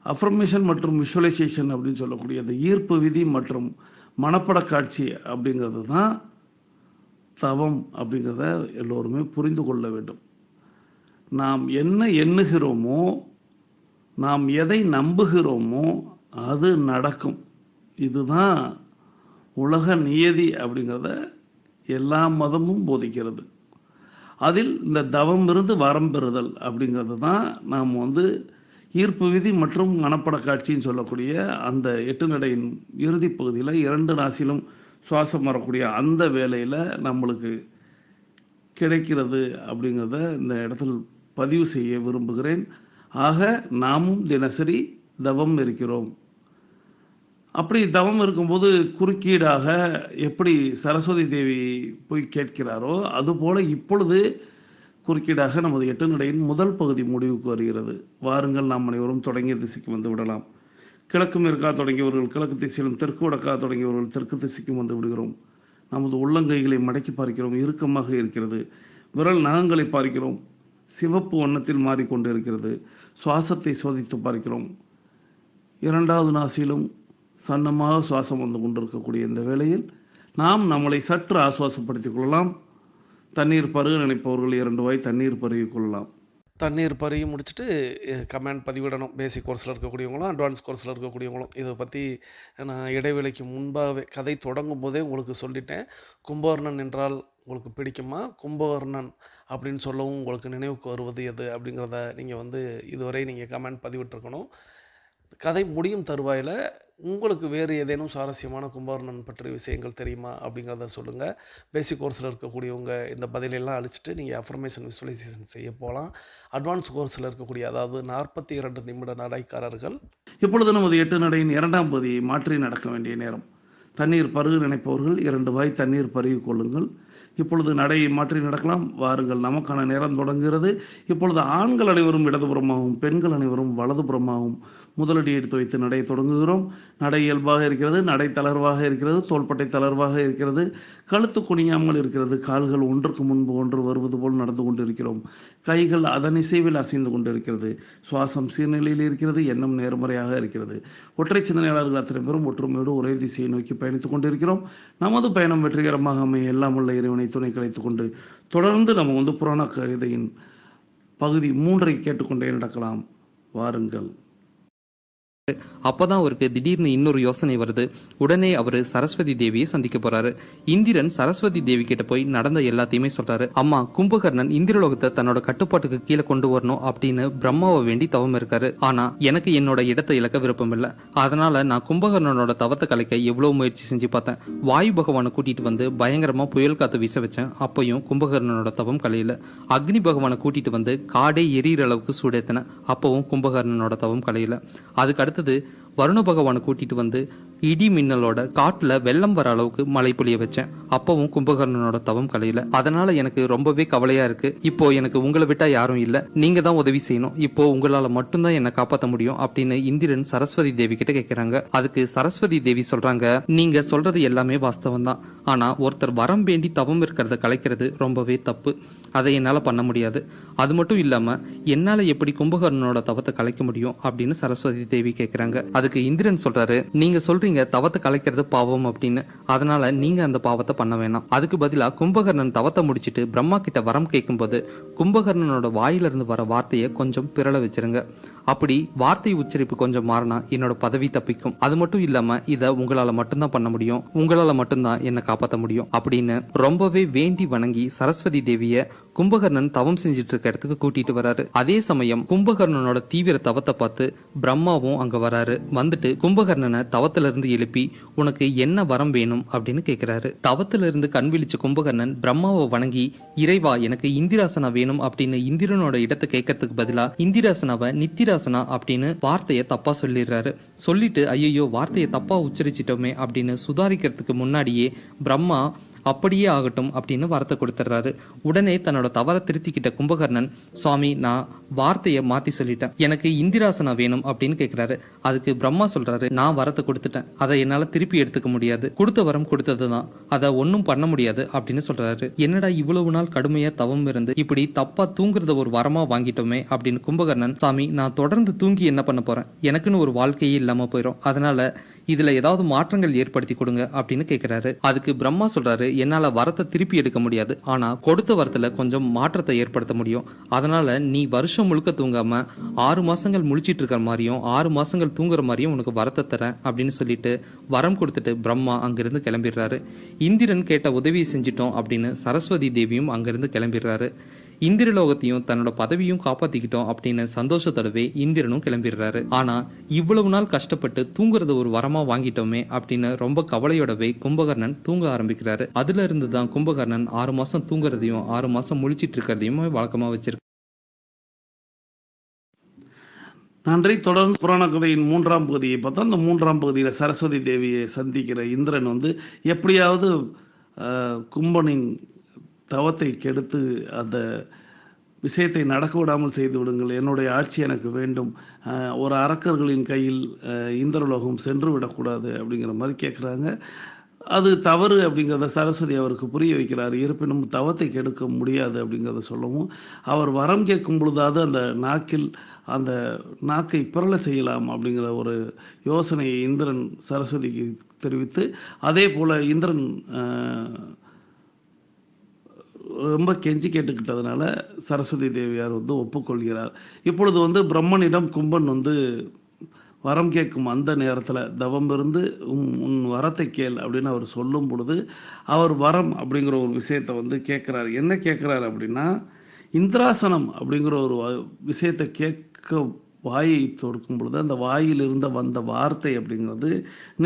அஃபர்மேஷன் மற்றும் விஷுவலைசேஷன் அப்படின்னு சொல்லக்கூடிய அந்த ஈர்ப்பு விதி மற்றும் மனப்பட காட்சி அப்படிங்கிறது தான் தவம் அப்படிங்கிறத எல்லோருமே புரிந்து கொள்ள வேண்டும். நாம் என்ன எண்ணுகிறோமோ, நாம் எதை நம்புகிறோமோ அது நடக்கும். இதுதான் உலக நியதி அப்படிங்கிறத எல்லா மதமும் போதிக்கிறது. அதில் இந்த தவம் இருந்து வரம் பெறுதல் அப்படிங்கிறது தான் நாம் வந்து ஈர்ப்பு விதி மற்றும் மனப்பட காட்சின்னு சொல்லக்கூடிய அந்த 8 நடையின் இறுதி பகுதியில் 2 ராசியிலும் சுவாசம் வரக்கூடிய அந்த வேலையில் நம்மளுக்கு கிடைக்கிறது அப்படிங்கிறத இந்த இடத்தில் பதிவு செய்ய விரும்புகிறேன். ஆக நாமும் தினசரி தவம் இருக்கிறோம். அப்படி தவம் இருக்கும்போது குறுக்கீடாக எப்படி சரஸ்வதி தேவி போய் கேட்கிறாரோ, அதுபோல் இப்பொழுது குறுக்கீடாக நமது 8 நடையின் முதல் பகுதி முடிவுக்கு வருகிறது. வாருங்கள், நாம் அனைவரும் தொடங்கிய திசைக்கு வந்து விடலாம். கிழக்கு மேற்காக தொடங்கியவர்கள் கிழக்கு திசையிலும், தெற்கு வடக்காக தொடங்கியவர்கள் தெற்கு திசைக்கும் வந்து விடுகிறோம். நமது உள்ளங்கைகளை மடக்கி பார்க்கிறோம், இறுக்கமாக இருக்கிறது. விரல் நகங்களை பார்க்கிறோம், சிவப்பு வண்ணத்தில் மாறிக்கொண்டு இருக்கிறது. சுவாசத்தை சோதித்து பார்க்கிறோம். 2வது நாசியிலும் சன்னமாக சுவாசம் வந்து கொண்டிருக்கக்கூடிய இந்த வேளையில் நாம் நம்மளை சற்று ஆசுவாசப்படுத்திக் கொள்ளலாம். தண்ணீர் பருக நினைப்பவர்கள் 2 வாய் தண்ணீர் பருகிக் கொள்ளலாம். தண்ணீர் பருகி முடிச்சுட்டு கமெண்ட் பதிவிடணும். பேசிக் கோர்ஸில் இருக்கக்கூடியவங்களும் அட்வான்ஸ் கோர்ஸில் இருக்கக்கூடியவங்களும். இதை பற்றி நான் இடைவேளைக்கு முன்பாகவே கதை தொடங்கும் போதே உங்களுக்கு சொல்லிட்டேன். கும்பகர்ணன் என்றால் உங்களுக்கு பிடிக்குமா, கும்பகர்ணன் அப்படின்னு சொல்லவும் உங்களுக்கு நினைவுக்கு வருவது எது அப்படிங்கிறத நீங்கள் வந்து இதுவரை நீங்கள் கமெண்ட் பதிவிட்டிருக்கணும். கதை முடியும் தருவாயில் உங்களுக்கு வேறு ஏதேனும் சுவாரஸ்யமான கும்பகர்ணன் பற்றிய விஷயங்கள் தெரியுமா அப்படிங்கிறத சொல்லுங்கள். பேசிக் கோர்ஸில் இருக்கக்கூடியவங்க இந்த பதிலெல்லாம் அழிச்சிட்டு நீங்கள் அஃபர்மேஷன் விசுவலைசேஷன் செய்ய போகலாம். அட்வான்ஸ் கோர்ஸில் இருக்கக்கூடிய, அதாவது 42 நிமிட நடைக்காரர்கள் இப்பொழுது நமது 8 நடையின் 2ஆம் பகுதியை மாற்றி நடக்க வேண்டிய நேரம். தண்ணீர் பருக நினைப்பவர்கள் 2 வாய் தண்ணீர் பருகிக் கொள்ளுங்கள். இப்பொழுது நடையை மாற்றி நடக்கலாம். வாருங்கள், நமக்கான நேரம் தொடங்குகிறது. இப்பொழுது ஆண்கள் அனைவரும் இடதுபுறமாகவும் பெண்கள் அனைவரும் வலதுபுறமாகவும் முதலடி எடுத்து வைத்து நடையை தொடங்குகிறோம். நடை இயல்பாக இருக்கிறது, நடை தளர்வாக இருக்கிறது, தோள்பட்டை தளர்வாக இருக்கிறது, கழுத்து குனியாமல் இருக்கிறது, கால்கள் ஒன்றுக்கு முன்பு ஒன்று வருவது போல் நடந்து கொண்டிருக்கிறோம். கைகள் அதன் இசைவில் அசைந்து கொண்டிருக்கிறது. சுவாசம் சீர்நிலையில் இருக்கிறது, எண்ணம் நேர்மறையாக இருக்கிறது. ஒற்றை சிந்தனையாளர்கள் அத்தனை பேரும் ஒற்றுமையோடு ஒரே திசையை நோக்கி பயணித்துக் கொண்டிருக்கிறோம். நமது பயணம் வெற்றிகரமாக அமைய எல்லாம் உள்ள இறைவனை துணை கிடைத்துக் கொண்டு தொடர்ந்து நம்ம புராண கதையின் பகுதி 3 கேட்டுக்கொண்டே நடக்கலாம். வாருங்கள். அப்பதான் அவருக்கு திடீர்னு இன்னொரு யோசனை வருது. உடனே அவரு சரஸ்வதி தேவியை சந்திக்க போறாரு. இந்திரன் சரஸ்வதி தேவி கிட்ட போய் நடந்த எல்லாத்தையுமே சொல்றாரு. அம்மா, கும்பகர்ணன் இந்திரலோகத்தை தன்னோட கட்டுப்பாட்டுக்கு கீழே கொண்டு வரணும் அப்படின்னு பிரம்மாவை வேண்டி தவம் இருக்காரு. ஆனா எனக்கு என்னோட இடத்தை இழக்க விருப்பம் இல்லை. அதனால நான் கும்பகர்ணனோட தவத்தை கலைக்க எவ்வளவு முயற்சி செஞ்சு பார்த்தேன். வாயு பகவானை கூட்டிட்டு வந்து பயங்கரமா புயல் காத்து வீச வச்சேன். அப்பயும் கும்பகர்ணனோட தவம் கலையில. அக்னி பகவானை கூட்டிட்டு வந்து காடே எரியிற அளவுக்கு சூடேத்தின. அப்பவும் கும்பகர்ணனோட தவம் கலையில. அதுக்கு அடுத்தது வருண பகவானை கூட்டிட்டு வந்து இடி மின்னலோட காட்டுல வெள்ளம் வர அளவுக்கு மழை பொழிய வச்சேன். அப்பவும் கும்பகர்ணனோட தவம் கலையில. அதனால எனக்கு ரொம்பவே கவலையா இருக்கு. இப்போ எனக்கு உங்களை விட்டா யாரும் இல்ல, நீங்க தான் உதவி செய்யணும். இப்போ உங்களால மட்டும்தான் என்னை காப்பாற்ற முடியும் அப்படின்னு இந்திரன் சரஸ்வதி தேவி கிட்ட கேட்கிறாங்க. அதுக்கு சரஸ்வதி தேவி சொல்றாங்க, நீங்க சொல்றது எல்லாமே வாஸ்தவம் தான். ஆனா ஒருத்தர் வரம் வேண்டி தவம் இருக்கிறத கலைக்கிறது ரொம்பவே தப்பு. அதை என்னால பண்ண முடியாது. அது மட்டும் இல்லாம என்னால எப்படி கும்பகர்ணனோட தவத்தை கலைக்க முடியும் அப்படின்னு சரஸ்வதி தேவி கேட்கிறாங்க. அதுக்கு இந்திரன் சொல்றாரு, நீங்க சொல்றீங்க தவத்தை கலைக்கிறது பாவம் அப்படின்னு. அதனால நீங்க அந்த பாவத்தை பண்ண வேணாம். அதுக்கு பதிலா கும்பகர்ணன் தவத்தை முடிச்சிட்டு பிரம்மா கிட்ட வரம் கேட்கும்போது கும்பகர்ணனோட வாயிலிருந்து வர வார்த்தையை கொஞ்சம் பிறள வச்சிருங்க. அப்படி வார்த்தை உச்சரிப்பு கொஞ்சம் மாறினா என்னோட பதவி தப்பிக்கும். அது மட்டும் இல்லாம இத உங்களால மட்டும்தான் பண்ண முடியும், உங்களால மட்டும்தான் என்னை காப்பாற்ற முடியும் அப்படின்னு ரொம்பவே வேண்டி வணங்கி சரஸ்வதி தேவிய கும்பகர்ணன் தவம் செஞ்சிட்டு இருக்க இடத்துக்கு கூட்டிட்டு வராரு. அதே சமயம் கும்பகர்ணனோட தீவிர தவத்தை பார்த்து பிரம்மாவும் அங்க வராரு. வந்துட்டு கும்பகர்ணனை தவத்துல இருந்து எழுப்பி உனக்கு என்ன வரம் வேணும் அப்படின்னு கேக்குறாரு. தவத்துல இருந்து கண் விழிச்ச கும்பகர்ணன் பிரம்மாவை வணங்கி, இறைவா எனக்கு இந்திராசனா வேணும் அப்படின்னு இந்திரனோட இடத்தை கேட்கறதுக்கு பதிலா இந்திராசனாவை நித்திராசனா அப்படின்னு வார்த்தையை தப்பா சொல்லிடுறாரு. சொல்லிட்டு ஐயோ வார்த்தையை தப்பா உச்சரிச்சிட்டோமே அப்படின்னு சுதாரிக்கிறதுக்கு முன்னாடியே பிரம்மா அப்படியே ஆகட்டும் அப்படின்னு வரத்தை கொடுத்துட்றாரு. உடனே தன்னோட தவறை திருத்திக்கிட்ட கும்பகர்ணன், சுவாமி நான் வார்த்தையை மாத்தி சொல்லிட்டேன், எனக்கு இந்திராசனா வேணும் அப்படின்னு கேட்கிறாரு. அதுக்கு பிரம்மா சொல்றாரு, நான் வரத்தை கொடுத்துட்டேன், அதை என்னால திருப்பி எடுத்துக்க முடியாது, கொடுத்த வரம் கொடுத்ததுதான், அதை ஒன்னும் பண்ண முடியாது அப்படின்னு சொல்றாரு. என்னடா இவ்வளவு நாள் கடுமையா தவம் இருந்து இப்படி தப்பா தூங்குறத ஒரு வரமா வாங்கிட்டோமே அப்படின்னு கும்பகர்ணன், சாமி நான் தொடர்ந்து தூங்கி என்ன பண்ண போறேன், எனக்குன்னு ஒரு வாழ்க்கையே இல்லாம போயிடும், அதனால இதுல ஏதாவது மாற்றங்கள் ஏற்படுத்தி கொடுங்க அப்படின்னு கேட்கிறாரு. அதுக்கு பிரம்மா சொல்றாரு, என்னால வரத்தை திருப்பி எடுக்க முடியாது, ஆனா கொடுத்த வரத்துல கொஞ்சம் மாற்றத்தை ஏற்படுத்த முடியும். அதனால நீ வருஷம் முழுக்க தூங்காம 6 மாசங்கள் முழிச்சிட்டு இருக்கிற மாதிரியும் 6 மாசங்கள் தூங்குற மாதிரியும் உனக்கு வரத்தை தரேன் அப்படின்னு சொல்லிட்டு வரம் கொடுத்துட்டு பிரம்மா அங்கிருந்து கிளம்பிடுறாரு. இந்திரன் கேட்ட உதவியை செஞ்சிட்டோம் அப்படின்னு சரஸ்வதி தேவியும் அங்கிருந்து கிளம்பிடுறாரு. இந்திரலோகத்தையும் தன்னோட பதவியும் காப்பாத்திக்கிட்டோம் அப்படின்னு சந்தோஷத்தோடவே இந்திரனும் கிளம்பிடுறாரு. ஆனா இவ்வளவு நாள் கஷ்டப்பட்டு தூங்குறது ஒரு வரமா வாங்கிட்டோமே அப்படின்னு ரொம்ப கவலையோடவே கும்பகர்ணன் தூங்க ஆரம்பிக்கிறாரு. அதுல இருந்து தான் கும்பகர்ணன் 6 மாசம் தூங்குறதையும் 6 மாசம் முழிச்சிட்டு இருக்கிறதையும் வழக்கமா வச்சிருக்கு. நன்றி. தொடர்ந்து புராண கதையின் 3ஆம் பகுதியை பார்த்தா, அந்த 3ஆம் பகுதியில் சரஸ்வதி தேவியை சந்திக்கிற இந்திரன் எப்படியாவது கும்பனின் தவத்தை கெடுத்து அந்த விஷயத்தை நடக்க விடாமல் செய்து விடுங்கள், என்னுடைய ஆட்சி எனக்கு வேண்டும், ஒரு அரக்கர்களின் கையில் இந்திரலோகம் சென்று விடக்கூடாது அப்படிங்கிற மாதிரி கேட்குறாங்க. அது தவறு அப்படிங்கிறத சரஸ்வதி அவருக்கு புரிய வைக்கிறார். இருப்பினும் தவத்தை கெடுக்க முடியாது அப்படிங்கிறத சொல்லவும், அவர் வரம் கேட்கும் பொழுதாவது அந்த நாக்கை பிறள செய்யலாம் அப்படிங்கிற ஒரு யோசனையை இந்திரன் சரஸ்வதிக்கு தெரிவித்து, அதே போல் இந்திரன் ரொம்ப கெஞ்சி கேட்டுக்கிட்டதுனால சரஸ்வதி தேவியார் ஒப்புக்கொள்கிறார். இப்பொழுது பிரம்மனிடம் கும்பன் வரம் கேட்கும் அந்த நேரத்தில் தவம் இருந்து உன் வரத்தை கேள் அப்படின்னு அவர் சொல்லும் பொழுது, அவர் வரம் அப்படிங்கிற ஒரு விஷயத்தை கேட்குறாரு. என்ன கேட்குறாரு அப்படின்னா, இந்திராசனம் அப்படிங்கிற ஒரு விஷயத்தை கேட்க வாயை தொடுக்கும் பொழுது அந்த வாயிலிருந்த வந்த வார்த்தை அப்படிங்கிறது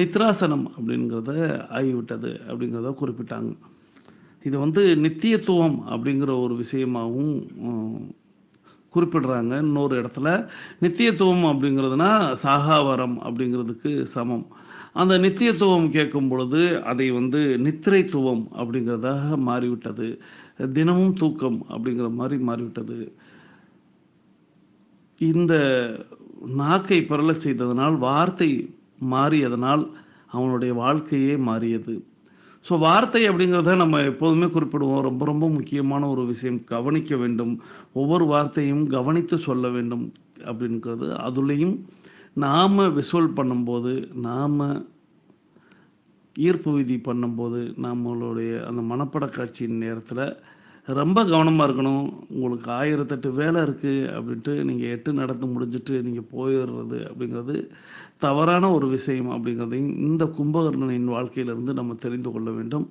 நித்ராசனம் அப்படிங்கிறத ஆகிவிட்டது அப்படிங்கிறத குறிப்பிட்டாங்க. இது நித்தியத்துவம் அப்படிங்கிற ஒரு விஷயமாகவும் குறிப்பிடுறாங்க. இன்னொரு இடத்துல நித்தியத்துவம் அப்படிங்கிறதுனா சாகாவரம் அப்படிங்கிறதுக்கு சமம். அந்த நித்தியத்துவம் கேட்கும் பொழுது அதை வந்து நித்திரைத்துவம் அப்படிங்கிறதாக மாறிவிட்டது. தினமும் தூக்கம் அப்படிங்கிற மாதிரி மாறிவிட்டது. இந்த நாக்கை பிறழச் செய்ததனால், வார்த்தை மாறியதனால் அவனுடைய வாழ்க்கையே மாறியது. ஸோ வார்த்தை அப்படிங்கிறத நம்ம எப்போதுமே குறிப்பிடுவோம். ரொம்ப ரொம்ப முக்கியமான ஒரு விஷயம். கவனிக்க வேண்டும். ஒவ்வொரு வார்த்தையும் கவனித்து சொல்ல வேண்டும் அப்படிங்கிறது. அதுலேயும் நாம் விஷுவல் பண்ணும்போது, நாம் ஈர்ப்பு விதி பண்ணும்போது, நம்மளுடைய அந்த மனப்பட காட்சியின் நேரத்தில் ரொம்ப கவனமாக இருக்கணும். உங்களுக்கு 1008 வேலை இருக்குது அப்படின்ட்டு நீங்கள் 8 நடந்து முடிஞ்சிட்டு நீங்கள் போயிடுறது அப்படிங்கிறது தவறான ஒரு விஷயம் அப்படிங்கிறதையும் இந்த கும்பகர்ணனின் வாழ்க்கையிலிருந்து நம்ம தெரிந்து கொள்ள வேண்டும்.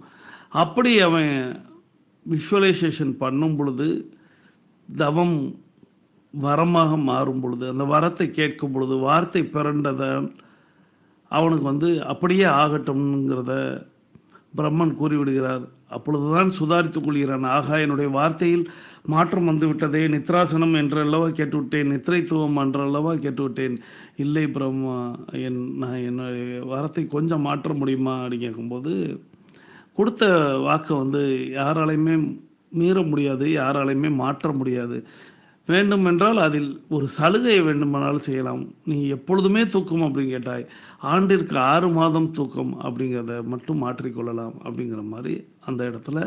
அப்படி அவன் விஷுவலைசேஷன் பண்ணும் பொழுது, தவம் வரமாக மாறும் பொழுது, அந்த வரத்தை கேட்கும் பொழுது, வார்த்தை பிறண்டதால் அவனுக்கு வந்து அப்படியே ஆகட்டும்ங்கிறத பிரம்மன் கூறிவிடுகிறார். அப்பொழுதுதான் சுதாரித்துக் கொள்கிறான். ஆகா, என்னுடைய வார்த்தையில் மாற்றம் வந்து விட்டதே. நித்ராசனம் என்றல்லவா கேட்டுவிட்டேன், நித்திரைத்துவம் என்றல்லவா கேட்டுவிட்டேன். இல்லை பிரம்மா, நான் என்னுடைய வார்த்தை கொஞ்சம் மாற்ற முடியுமா அப்படின்னு கேட்கும்போது, கொடுத்த வாக்கை வந்து யாராலையுமே மீற முடியாது, யாராலையுமே மாற்ற முடியாது. வேண்டுமென்றால் அதில் ஒரு சலுகை வேண்டுமானாலும் செய்யலாம். நீ எப்பொழுதுமே தூக்கம் அப்படின்னு கேட்டாய், ஆண்டிற்கு 6 மாதம் தூக்கம் அப்படிங்கிறத மட்டும் மாற்றிக்கொள்ளலாம் அப்படிங்கிற மாதிரி அந்த இடத்துல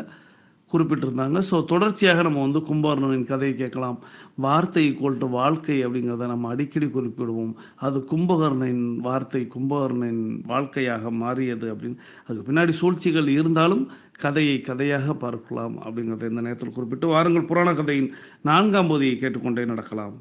குறிப்பிட்டிருந்தாங்க. ஸோ தொடர்ச்சியாக நம்ம வந்து கும்பகர்ணனின் கதையை கேட்கலாம். வார்த்தை ஈக்குவல் டு வாழ்க்கை அப்படிங்கிறத நம்ம அடிக்கடி குறிப்பிடுவோம். அது கும்பகர்ணனின் வார்த்தை கும்பகர்ணனின் வாழ்க்கையாக மாறியது அப்படின்னு. அதுக்கு பின்னாடி சூழ்ச்சிகள் இருந்தாலும் கதையை கதையாக பார்க்கலாம் அப்படிங்கிறத இந்த நேரத்தில் குறிப்பிட்டு வாருங்கள் புராண கதையின் 4ஆம் பகுதியை கேட்டுக்கொண்டே நடக்கலாம்.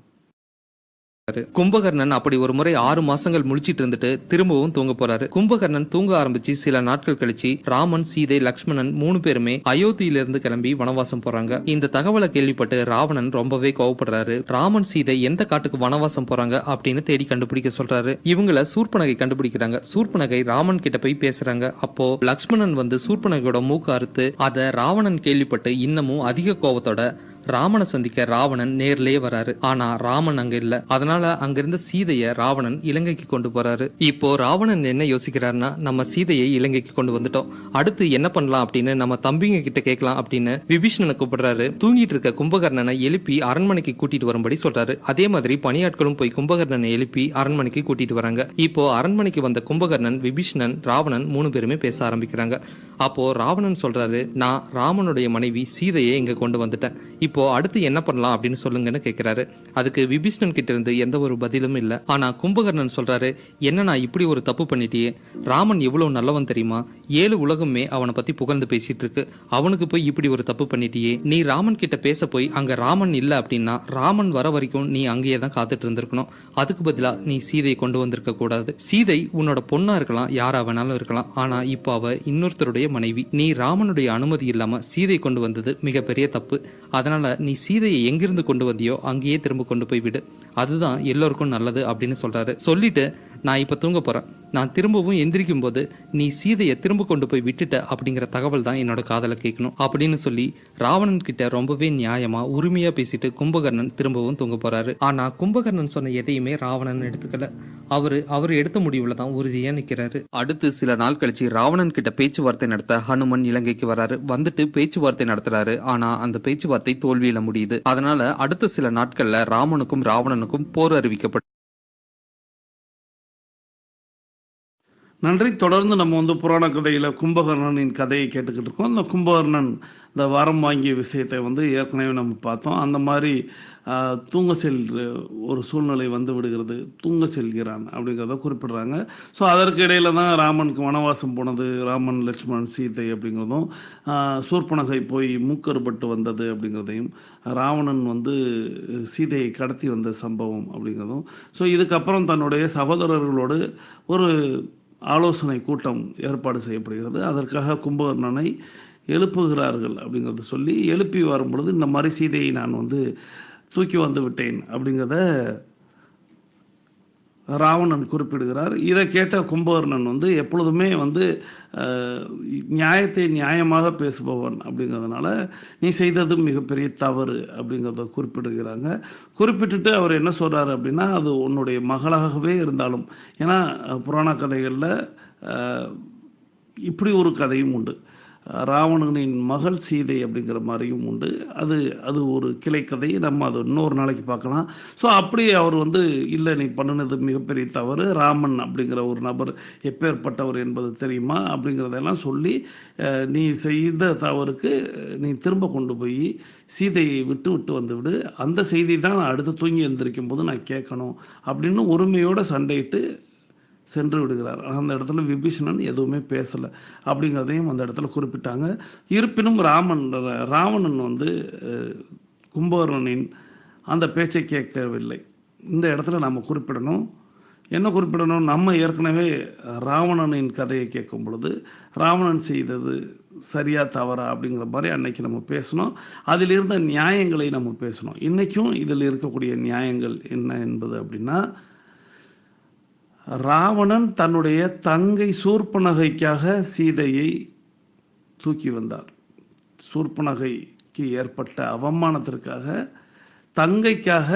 கும்பகர்ணன் அப்படி ஒரு முறை 6 மாசங்கள் முழிச்சிட்டு இருந்துட்டு திரும்பவும் தூங்க போறாரு. கும்பகர்ணன் தூங்க ஆரம்பிச்சு சில நாட்கள் கழிச்சு ராமன், சீதை, லக்ஷ்மணன் 3 பேருமே அயோத்தியிலிருந்து கிளம்பி வனவாசம் போறாங்க. இந்த தகவலை கேள்விப்பட்டு ராவணன் ரொம்பவே கோவப்படுறாரு. ராமன், சீதை எந்த காட்டுக்கு வனவாசம் போறாங்க அப்படின்னு தேடி கண்டுபிடிக்க சொல்றாரு. இவங்கள சூர்பனகை கண்டுபிடிக்கிறாங்க. சூர்பனகை ராமன் கிட்ட போய் பேசுறாங்க. அப்போ லக்ஷ்மணன் வந்து சூர்பனகையோட மூக்கு அறுத்து அதை ராவணன் கேள்விப்பட்டு இன்னமும் அதிக கோவத்தோட ராமனை சந்திக்க ராவணன் நேர்லயே வராரு. ஆனா ராமன் அங்க இல்ல. அதனால அங்கிருந்த சீதைய ராவணன் இலங்கைக்கு கொண்டு போறாரு. இப்போ ராவணன் என்ன யோசிக்கிறாருன்னா, நம்ம சீதையை இலங்கைக்கு கொண்டு வந்துட்டோம், அடுத்து என்ன பண்ணலாம் அப்படின்னு நம்ம தம்பிங்க கிட்ட கேட்கலாம் அப்படின்னு விபீஷணனை கூப்பிடுறாரு. தூங்கிட்டு இருக்க கும்பகர்ணனை எழுப்பி அரண்மனைக்கு கூட்டிட்டு வரும்படி சொல்றாரு. அதே மாதிரி பணியாட்களும் போய் கும்பகர்ணனை எழுப்பி அரண்மனைக்கு கூட்டிட்டு வராங்க. இப்போ அரண்மனைக்கு வந்த கும்பகர்ணன், விபீஷணன், ராவணன் 3 பேருமே பேச ஆரம்பிக்கிறாங்க. அப்போ ராவணன் சொல்றாரு, நான் ராமனுடைய மனைவி சீதையை இங்க கொண்டு வந்துட்டேன், இப்போ அடுத்து என்ன பண்ணலாம் அப்படின்னு சொல்லுங்கன்னு கேட்கிறாரு. அதுக்கு விபீஷணன் கிட்ட இருந்து எந்த ஒரு பதிலும் இல்ல. ஆனா கும்பகர்ணன் சொல்றாரு, என்னன்னா இப்படி ஒரு தப்பு பண்ணிட்டியே, ராமன் எவ்வளவு நல்லவன் தெரியுமா, 7 உலகமே அவனை பத்தி புகழ்ந்து பேசிட்டு இருக்கு, அவனுக்கு போய் இப்படி ஒரு தப்பு பண்ணிட்டியே, நீ ராமன் கிட்ட பேச போய் அங்க ராமன் இல்ல அப்படின்னா ராமன் வர வரைக்கும் நீ அங்கேயே தான் காத்துட்டு இருந்திருக்கணும், அதுக்கு பதிலா நீ சீதையை கொண்டு வந்திருக்க கூடாது. சீதை உன்னோட பொண்ணா இருக்கலாம், யாரா வேணாலும் இருக்கலாம், ஆனா இப்போ அவ இன்னொருத்தருடைய மனைவி. நீ ராமனுடைய அனுமதி இல்லாம சீதை கொண்டு வந்தது மிகப்பெரிய தப்பு. அதனால நீ சீதையை எங்கிருந்து கொண்டு வந்தியோ அங்கேயே திரும்ப கொண்டு போய் விடு, அதுதான் எல்லோருக்கும் நல்லது அப்படின்னு சொல்றாரு. சொல்லிட்டு, நான் இப்ப தூங்க போறேன், நான் திரும்பவும் எந்திரிக்கும் போது நீ சீதையை திரும்ப கொண்டு போய் விட்டுட்ட அப்படிங்கிற தகவல் தான் என்னோட காதல கேட்கணும் அப்படின்னு சொல்லி ராவணன் கிட்ட ரொம்பவே நியாயமா உரிமையா பேசிட்டு கும்பகர்ணன் திரும்பவும் தூங்க போறாரு. ஆனா கும்பகர்ணன் சொன்ன எதையுமே ராவணன் எடுத்துக்கல. அவர் எடுத்த முடிவுல தான் உறுதியா நிக்கிறாரு. அடுத்து சில நாள் கழிச்சு ராவணன் கிட்ட பேச்சுவார்த்தை நடத்த ஹனுமன் இலங்கைக்கு வராரு. வந்துட்டு பேச்சுவார்த்தை நடத்துறாரு. ஆனா அந்த பேச்சுவார்த்தை தோல்வியில முடியுது. அதனால அடுத்த சில நாட்கள்ல ராமனுக்கும் ராவணனுக்கும் போர் அறிவிக்கப்பட்டு நன்றி. தொடர்ந்து நம்ம வந்து புராண கதையில் கும்பகர்ணனின் கதையை கேட்டுக்கிட்டு இருக்கோம். இந்த கும்பகர்ணன் இந்த வரம் வாங்கிய விஷயத்தை வந்து ஏற்கனவே நம்ம பார்த்தோம். அந்த மாதிரி தூங்க ஒரு சூழ்நிலை வந்து விடுகிறது, தூங்க செல்கிறான் அப்படிங்கிறத குறிப்பிடுறாங்க. ஸோ அதற்கு இடையில தான் ராமனுக்கு வனவாசம் போனது, ராமன், லட்சுமணன், சீதை அப்படிங்கிறதும், சூர்பனகை போய் மூக்கறுபட்டு வந்தது அப்படிங்கிறதையும், ராவணன் வந்து சீதையை கடத்தி வந்த சம்பவம் அப்படிங்கிறதும், ஸோ இதுக்கப்புறம் தன்னுடைய சகோதரர்களோடு ஒரு ஆலோசனை கூட்டம் ஏற்பாடு செய்யப்படுகிறது. அதற்காக கும்பகர்ணனை எழுப்புகிறார்கள் அப்படிங்கிறத சொல்லி, எழுப்பி வரும் பொழுது இந்த மாதிரி சீதையை நான் வந்து தூக்கி வந்து விட்டேன் அப்படிங்கிறத ராவணன் குறிப்பிடுகிறார். இதை கேட்ட கும்பகர்ணன் வந்து எப்பொழுதுமே வந்து நியாயத்தை நியாயமாக பேசுபவன் அப்படிங்கிறதுனால நீ செய்தது மிகப்பெரிய தவறு அப்படிங்கிறத குறிப்பிடுகிறாங்க. குறிப்பிட்டுட்டு அவர் என்ன சொல்கிறார் அப்படின்னா, அது உன்னுடைய மகளாகவே இருந்தாலும், ஏன்னா புராண கதைகளில் இப்படி ஒரு கதையும் உண்டு. ராவணனின் மகள் சீதை அப்படிங்கிற மாதிரியும் உண்டு. அது ஒரு கிளைக்கதை. நம்ம அது இன்னொரு நாளைக்கு பார்க்கலாம். ஸோ அப்படி அவர் இல்லை, நீ பண்ணினது மிகப்பெரிய தவறு, ராமன் அப்படிங்கிற ஒரு நபர் எப்பேற்பட்டவர் என்பது தெரியுமா அப்படிங்கிறதெல்லாம் சொல்லி, நீ செய்த தவறுக்கு நீ திரும்ப கொண்டு போய் சீதையை விட்டு விட்டு வந்து விடு, அந்த செய்தி தான் நான் அடுத்து தூங்கி எழுந்திருக்கும் போது நான் கேட்கணும் அப்படின்னு உரிமையோடு சண்டையிட்டு சென்று விடுகிறார். அந்த இடத்துல விபீஷணன் எதுவுமே பேசலை அப்படிங்கிறதையும் அந்த இடத்துல குறிப்பிட்டாங்க. இருப்பினும் ராவணன் கும்பகர்ணனின் அந்த பேச்சை கேட்கவில்லை. இந்த இடத்துல நம்ம குறிப்பிடணும். என்ன குறிப்பிடணும்? நம்ம ஏற்கனவே ராவணனின் கதையை கேட்கும் பொழுது ராவணன் செய்தது சரியா தவறா அப்படிங்கிற மாதிரி அன்னைக்கு நம்ம பேசணும். அதில் இருந்த நியாயங்களை நம்ம பேசணும். இன்றைக்கும் இதில் இருக்கக்கூடிய நியாயங்கள் என்ன என்பது அப்படின்னா, ராவணன் தன்னுடைய தங்கை சூர்பனகைக்காக சீதையை தூக்கி வந்தார். சூர்பனகைக்கு ஏற்பட்ட அவமானத்திற்காக தங்கைக்காக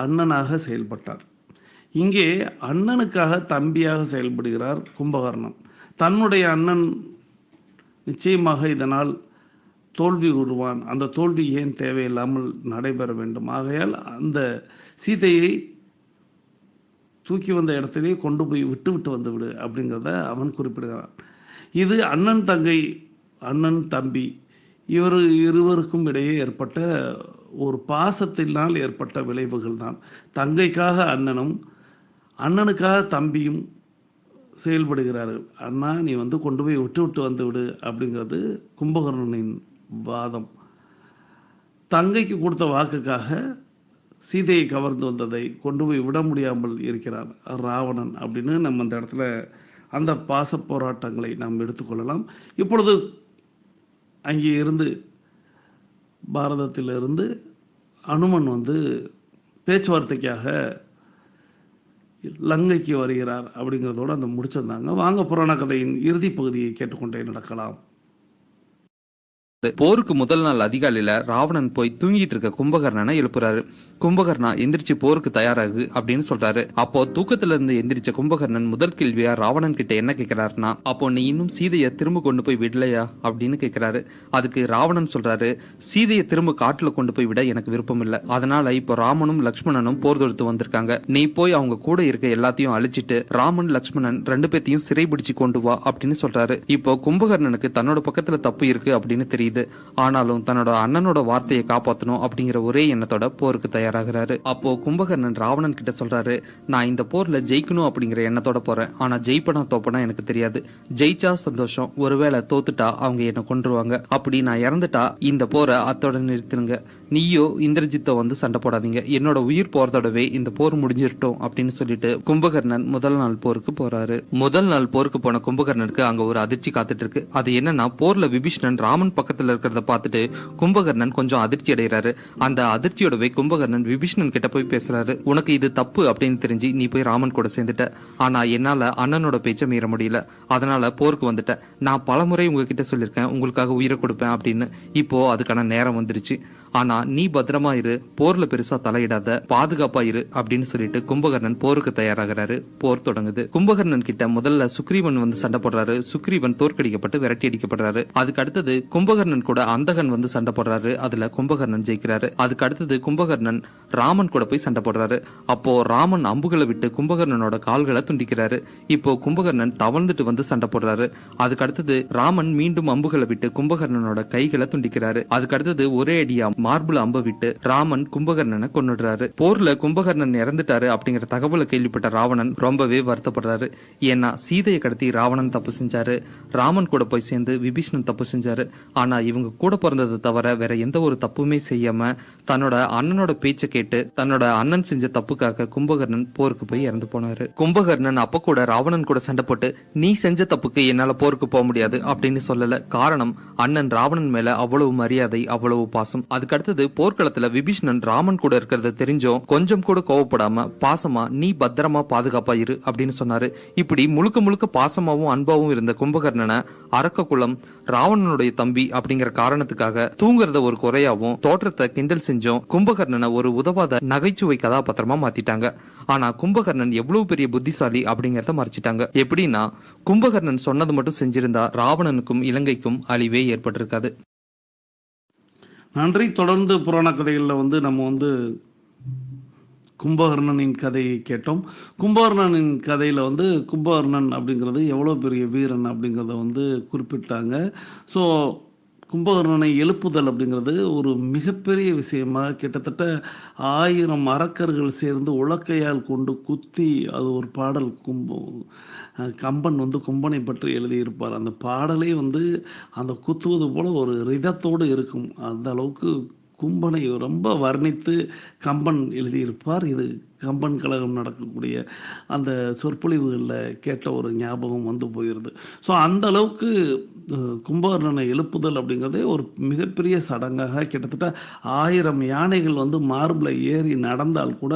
அண்ணனாக செயல்பட்டார். இங்கே அண்ணனுக்காக தம்பியாக செயல்படுகிறார் கும்பகர்ணன். தன்னுடைய அண்ணன் நிச்சயமாக இதனால் தோல்வி உருவான், அந்த தோல்வி ஏன் தேவையில்லாமல் நடைபெற வேண்டும், ஆகையால் அந்த சீதையை தூக்கி வந்த இடத்திலேயே கொண்டு போய் விட்டு விட்டு வந்து விடு அப்படிங்கிறத அவன் குறிப்பிடுகிறான். இது அண்ணன் தம்பி இருவருக்கும் இடையே ஏற்பட்ட ஒரு பாசத்தினால் ஏற்பட்ட விளைவுகள் தான். தங்கைக்காக அண்ணனுக்காக தம்பியும் செயல்படுகிறார்கள். அண்ணா, நீ கொண்டு போய் விட்டு விட்டு வந்து விடு அப்படிங்கிறது கும்பகர்ணனின் வாதம். தங்கைக்கு கொடுத்த வாக்குக்காக சீதையை கவர்ந்து வந்ததை கொண்டு போய் விட முடியாமல் இருக்கிறான் ராவணன் அப்படின்னு நம்ம அந்த இடத்துல அந்த பாச போராட்டங்களை நாம் எடுத்துக்கொள்ளலாம். இப்பொழுது அங்கே இருந்து பாரதத்திலிருந்து அனுமன் பேச்சுவார்த்தைக்காக லங்கைக்கு வருகிறார் அப்படிங்கிறதோடு அந்த முடிச்சிருந்தாங்க. வாங்க புராண கதையின் இறுதி பகுதியை கேட்டுக்கொண்டே நடக்கலாம். போருக்கு முதல் நாள் அதிகாலையில ராவணன் போய் தூங்கிட்டு இருக்க கும்பகர்ணனை எழுப்புறாரு. கும்பகர்ணா எந்திரிச்சு போருக்கு தயாராகு அப்படின்னு சொல்றாரு. அப்போ தூக்கத்துல இருந்து எந்திரிச்ச கும்பகர்ணன் முதல் கேள்வியா ராவணன் கிட்ட என்ன கேட்கிறாருன்னா, அப்போ நீ இன்னும் சீதையை திரும்ப கொண்டு போய் விடலையா அப்படின்னு கேட்கிறாரு. அதுக்கு ராவணன் சொல்றாரு, சீதையை திரும்ப காட்டுல கொண்டு போய் விட எனக்கு விருப்பம் இல்லை, அதனால இப்போ ராமனும் லக்ஷ்மணனும் போர் தொடுத்து வந்திருக்காங்க, நீ போய் அவங்க கூட இருக்க எல்லாத்தையும் அழிச்சிட்டு ராமன் லக்ஷ்மணன் 2 பேத்தையும் சிறை பிடிச்சு கொண்டு வா அப்படின்னு சொல்றாரு. இப்போ கும்பகர்ணனுக்கு தன்னோட பக்கத்துல தப்பு இருக்கு அப்படின்னு தெரியுது. ஆனாலும் தன்னோட அண்ணனோட வார்த்தையை காப்பாற்றணும் அப்படிங்கிற ஒரே எண்ணத்தோட போருக்கு தயாராகிறாரு. அப்போ கும்பகர்ணன் ராவணன் கிட்ட சொல்றாரு, நான் இந்த போர்ல ஜெயிக்கணும் அப்படிங்கிற எண்ணத்தோட போறேன், ஆனா ஜெயிப்பனா தோப்பனா எனக்கு தெரியாது, ஜெயிச்சா சந்தோஷம், ஒருவேளை தோத்துட்டா அவங்க என்ன கொன்றுவாங்க, அப்படி நான் இறந்துட்டா இந்த போரை அத்தோட நிறுத்திருங்க, நீயோ இந்திரஜித்தை சண்டை போடாதீங்க, என்னோட உயிர் போறதோடவே இந்த போர் முடிஞ்சிருட்டோம் அப்படின்னு சொல்லிட்டு கும்பகர்ணன் முதல் நாள் போருக்கு போறாரு. முதல் நாள் போருக்கு போன கும்பகர்ணனுக்கு அங்க ஒரு அதிர்ச்சி காத்துட்டு இருக்கு. அது என்னன்னா, போர்ல விபீஷணன் ராமன் பக்கத்துல இருக்கிறத பார்த்துட்டு கும்பகர்ணன் கொஞ்சம் அதிர்ச்சி அடைகிறாரு. அந்த அதிர்ச்சியோடவே கும்பகர்ணன் விபீஷணன் கிட்ட போய் பேசுறாரு, உனக்கு இது தப்பு அப்படின்னு தெரிஞ்சு நீ போய் ராமன் கூட சேர்ந்துட்ட, ஆனா என்னால அண்ணனோட பேச்சை மீற முடியல, அதனால போருக்கு வந்துட்டேன், நான் பலமுறை உங்ககிட்ட சொல்லியிருக்கேன் உங்களுக்காக உயிரை கொடுப்பேன் அப்படின்னு, இப்போ அதுக்கான நேரம் வந்துருச்சு, ஆனா நீ பத்திரமா இரு, போர்ல பெருசா தலையிடாத, பாதுகாப்பா இரு அப்படின்னு சொல்லிட்டு கும்பகர்ணன் போருக்கு தயாராகிறாரு. போர் தொடங்குது. கும்பகர்ணன் கிட்ட முதல்ல சுக்ரீவன் சண்டை போடுறாரு. சுக்ரீவன் தோற்கடிக்கப்பட்டு விரட்டி அடிக்கப்படுறாரு. அதுக்கு அடுத்தது கும்பகர்ணன் கூட அந்தகன் சண்டை போடுறாரு. அதுல கும்பகர்ணன் ஜெயிக்கிறாரு. அதுக்கு அடுத்தது கும்பகர்ணன் ராமன் கூட போய் சண்டை போடுறாரு. அப்போ ராமன் அம்புகளை விட்டு கும்பகர்ணனோட கால்களை துண்டிக்கிறாரு. இப்போ கும்பகர்ணன் தவழ்ந்துட்டு சண்டை போடுறாரு. அதுக்கு அடுத்தது ராமன் மீண்டும் அம்புகளை விட்டு கும்பகர்ணனோட கைகளை துண்டிக்கிறாரு. அதுக்கு அடுத்தது ஒரே அடியா மார்புல அம்ப விட்டு ராமன் கும்பகர்ணனை கொன்னுடுறாரு. போர்ல கும்பகர்ணன் இறந்துட்டாரு அப்படிங்கிற தகவலை கேள்விப்பட்ட ராவணன் ரொம்பவே வருத்தப்படுறாரு. ஏன்னா சீதையை கடத்தி ராவணன் தப்பு செஞ்சாரு, ராமன் கூட போய் சேர்ந்து விபீஷணன் தப்பு செஞ்சாரு, ஆனா இவங்க கூட பிறந்ததை தவிர வேற எந்த ஒரு தப்புமே செய்யாம தன்னோட அண்ணனோட பேச்சை கேட்டு தன்னோட அண்ணன் செஞ்ச தப்புக்காக கும்பகர்ணன் போருக்கு போய் இறந்து போனாரு. கும்பகர்ணன் அப்ப கூட ராவணன் கூட சண்டை போட்டு நீ செஞ்ச தப்புக்கு என்னால போருக்கு போக முடியாது அப்படின்னு சொல்லல. காரணம், அண்ணன் ராவணன் மேல அவ்வளவு மரியாதை, அவ்வளவு பாசம். அதுக்கு அடுத்தது போர்க்களத்துல விபீஷணன் ராமன் கூட இருக்கிறத தெரிஞ்சும் கொஞ்சம் கூட கோவப்படாம பாசமா நீ பத்திரமா பாதுகாப்பா இரு அப்படின்னு சொன்னாரு. இப்படி முழுக்க முழுக்க பாசமாவும் அன்பாவும் இருந்த கும்பகர்ணனை அரக்க குலம் ராவணனுடைய தம்பி அப்படிங்கிற காரணத்துக்காக தூங்குறத ஒரு குறையாவும் தோற்றத்தை கிண்டல் செஞ்சும் கும்பகர்ணனை ஒரு உதவாத நகைச்சுவை கதாபாத்திரமா மாத்திட்டாங்க. ஆனா கும்பகர்ணன் எவ்வளவு பெரிய புத்திசாலி அப்படிங்கறத மறைச்சிட்டாங்க. எப்படின்னா, கும்பகர்ணன் சொன்னது மட்டும் செஞ்சிருந்தா ராவணனுக்கும் இலங்கைக்கும் அழிவே ஏற்பட்டிருக்காது. நன்றி. தொடர்ந்து புராண கதைகளில் நம்ம கும்பகர்ணனின் கதையை கேட்டோம். கும்பகர்ணனின் கதையில் கும்பகர்ணன் அப்படிங்கிறது எவ்வளோ பெரிய வீரன் அப்படிங்கிறத குறிப்பிட்டாங்க. ஸோ கும்பகர்ணனை எழுப்புதல் அப்படிங்கிறது ஒரு மிகப்பெரிய விஷயமாக, கிட்டத்தட்ட 1000 அரக்கர்கள் சேர்ந்து உலக்கையால் கொண்டு குத்தி அது ஒரு பாடல். கம்பன் கும்பனை பற்றி எழுதியிருப்பார். அந்த பாடலே அந்த குத்துவது போல ஒரு ரிதத்தோடு இருக்கும். அந்த அளவுக்கு கும்பனை ரொம்ப வர்ணித்து கம்பன் எழுதியிருப்பார். இது கம்பன் கழகம் நடக்கக்கூடிய அந்த சொற்பொழிவுகளில் கேட்ட ஒரு ஞாபகம் போயிடுது. ஸோ அந்த அளவுக்கு கும்பகர்ணனை எழுப்புதல் அப்படிங்கிறதே ஒரு மிகப்பெரிய சடங்காக, கிட்டத்தட்ட 1000 யானைகள் மார்பில் ஏறி நடந்தால் கூட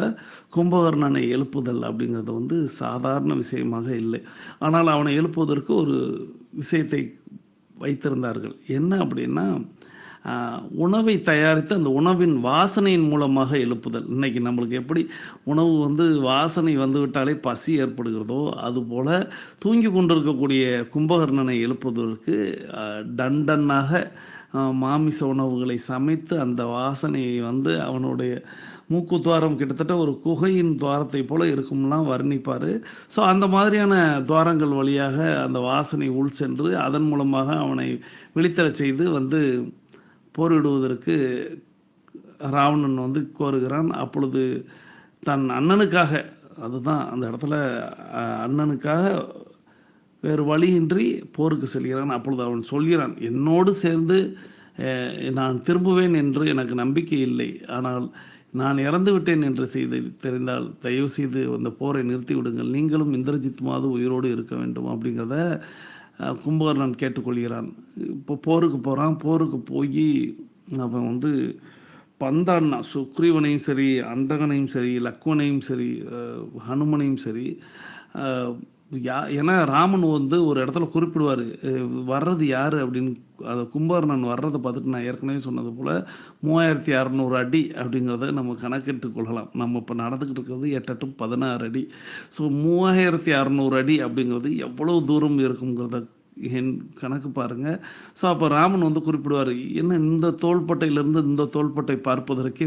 கும்பகர்ணனை எழுப்புதல் அப்படிங்கிறது சாதாரண விஷயமாக இல்லை. ஆனால் அவனை எழுப்புவதற்கு ஒரு விஷயத்தை வைத்திருந்தார்கள். என்ன அப்படின்னா, உணவை தயாரித்து அந்த உணவின் வாசனையின் மூலமாக எழுப்புதல். இன்றைக்கி நம்மளுக்கு எப்படி உணவு வாசனை விட்டாலே பசி ஏற்படுகிறதோ, அதுபோல் தூங்கி கொண்டிருக்கக்கூடிய கும்பகர்ணனை எழுப்புவதற்கு டண்டனாக மாமிச உணவுகளை சமைத்து அந்த வாசனையை அவனுடைய மூக்கு துவாரம் கிட்டத்தட்ட ஒரு குகையின் துவாரத்தை போல இருக்கும்லாம் வர்ணிப்பார். ஸோ அந்த மாதிரியான துவாரங்கள் வழியாக அந்த வாசனை உள் சென்று அதன் மூலமாக அவனை விழித்தரச் செய்து போரிடுவதற்கு ராவணன் கோருகிறான். அப்பொழுது தன் அண்ணனுக்காக, அதுதான் அந்த இடத்துல அண்ணனுக்காக வேறு வழியின்றி போருக்கு செல்கிறான். அப்பொழுது அவன் சொல்கிறான், என்னோடு சேர்ந்து நான் திரும்புவேன் என்று எனக்கு நம்பிக்கை இல்லை, ஆனால் நான் இறந்து விட்டேன் என்று தெரிந்தால் தயவு செய்து அந்த போரை நிறுத்தி விடுங்கள், நீங்களும் இந்திரஜித் மாது உயிரோடு இருக்க வேண்டும் அப்படிங்கிறத கும்பகர்ணன் கேட்டுக்கொள்கிறான். இப்போ போருக்கு போகிறான். போருக்கு போய் அவன் பந்தான்னா சுக்ரீவனையும் சரி, அந்தகனையும் சரி, லக்வனையும் சரி, ஹனுமனையும் சரி, ஏன்னா ராமன் ஒரு இடத்துல குறிப்பிடுவார், வர்றது யார் அப்படின்னு. அதை கும்பகர்ணன் வர்றதை பார்த்துட்டு நான் ஏற்கனவே சொன்னது போல் 3600 அடி அப்படிங்கிறத நம்ம கணக்கிட்டு கொள்ளலாம். நம்ம இப்போ நடந்துக்கிட்டு இருக்கிறது 8 to 16 அடி. ஸோ 3600 அடி அப்படிங்கிறது எவ்வளோ தூரம் இருக்குங்கிறத என் கணக்கு பாருங்கள். ஸோ அப்போ ராமன் குறிப்பிடுவார், என்ன இந்த தோள்பட்டையிலேருந்து இந்த தோள்பட்டை பார்ப்பதற்கே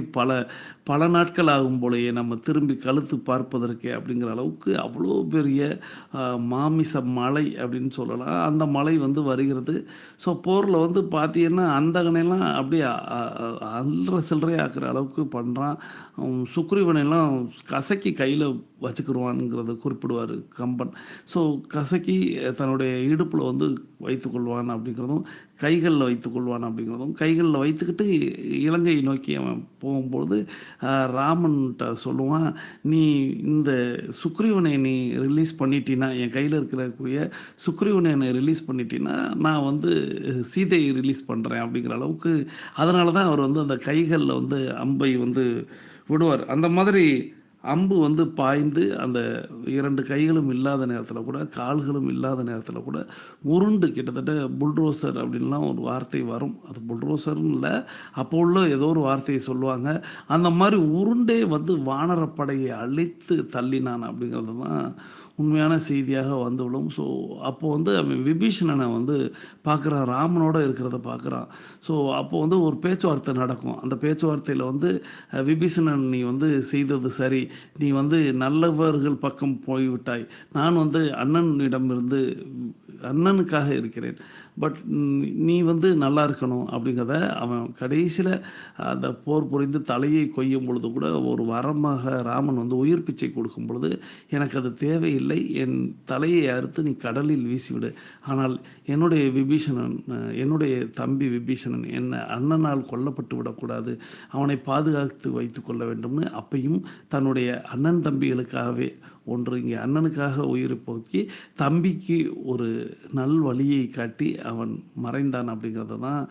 பல நாட்கள் ஆகும் போலையே, நம்ம திரும்பி கழுத்து பார்ப்பதற்கே அப்படிங்கிற அளவுக்கு அவ்வளோ பெரிய மாமிச மலை அப்படின்னு சொல்லலாம். அந்த மலை வருகிறது. ஸோ போரில் பார்த்தீங்கன்னா அந்தகனையெல்லாம் அப்படியே அல்ற சில்லறையாக்குற அளவுக்கு பண்ணுறான். சுக்ரீவனையெல்லாம் கசக்கி கையில் வச்சுக்கிடுவான்ங்கிறத குறிப்பிடுவார் கம்பன். ஸோ கசக்கி தன்னுடைய இடுப்பில் வைத்துக்கொள்வான் அப்படிங்கிறதும், கைகளில் வைத்துக்கொள்வான் அப்படிங்கிறதும், கைகளில் வைத்துக்கிட்டு இலங்கை நோக்கி அவன் போகும்பொழுது ராமன்கிட்ட சொல்லுவான், நீ இந்த சுக்ரீவனை நீ ரிலீஸ் பண்ணிட்டீன்னா, என் கையில் இருக்கக்கூடிய சுக்ரீவனை என்னை ரிலீஸ் பண்ணிட்டீன்னா நான் சீதையை ரிலீஸ் பண்ணுறேன் அப்படிங்கிற அளவுக்கு. அதனால தான் அவர் அந்த கைகளில் அம்பை விடுவார். அந்த மாதிரி அம்பு பாய்ந்து அந்த 2 கைகளும் இல்லாத நேரத்தில் கூட, கால்களும் இல்லாத நேரத்தில் கூட உருண்டு, கிட்டத்தட்ட புல்டோசர் அப்படின்லாம் ஒரு வார்த்தை வரும். அது புல்டோசர்னு இல்லை, அப்போ உள்ள ஏதோ ஒரு வார்த்தையை சொல்லுவாங்க. அந்த மாதிரி உருண்டே வானரப்படையை அழித்து தள்ளினான் அப்படிங்கிறது தான் உண்மையான செய்தியாக வந்துவிடும். ஸோ அப்போ அவன் விபீஷணனை பார்க்குறான், ராமனோட இருக்கிறத பார்க்குறான். ஸோ அப்போ ஒரு பேச்சுவார்த்தை நடக்கும். அந்த பேச்சுவார்த்தையில் விபீஷணன், நீ செய்தது சரி, நீ நல்லவர்கள் பக்கம் போய்விட்டாய், நான் அண்ணனிடமிருந்து அண்ணனுக்காக இருக்கிறேன், பட் நீ நல்லா இருக்கணும் அப்படிங்கிறத அவன் கடைசியில் அந்த போர் புரிந்து தலையை கொய்யும் பொழுது கூட ஒரு வரமாக ராமன் உயிர் பிச்சை கொடுக்கும் பொழுது, எனக்கு அது தேவையில்லை, என் தலையை அறுத்து நீ கடலில் வீசிவிடு, ஆனால் என்னுடைய விபீஷணன், என்னுடைய தம்பி விபீஷணன் என்ன அண்ணனால் கொல்லப்பட்டு விடக்கூடாது, அவனை பாதுகாத்து வைத்து கொள்ள வேண்டும்னு அப்பையும் தன்னுடைய அண்ணன் தம்பிகளுக்காகவே ஒன்று இங்கே அண்ணனுக்காக உயிரை போக்கி தம்பிக்கு ஒரு நல் வழியை காட்டி அவன் மறைந்தான் அப்படிங்கிறது தான்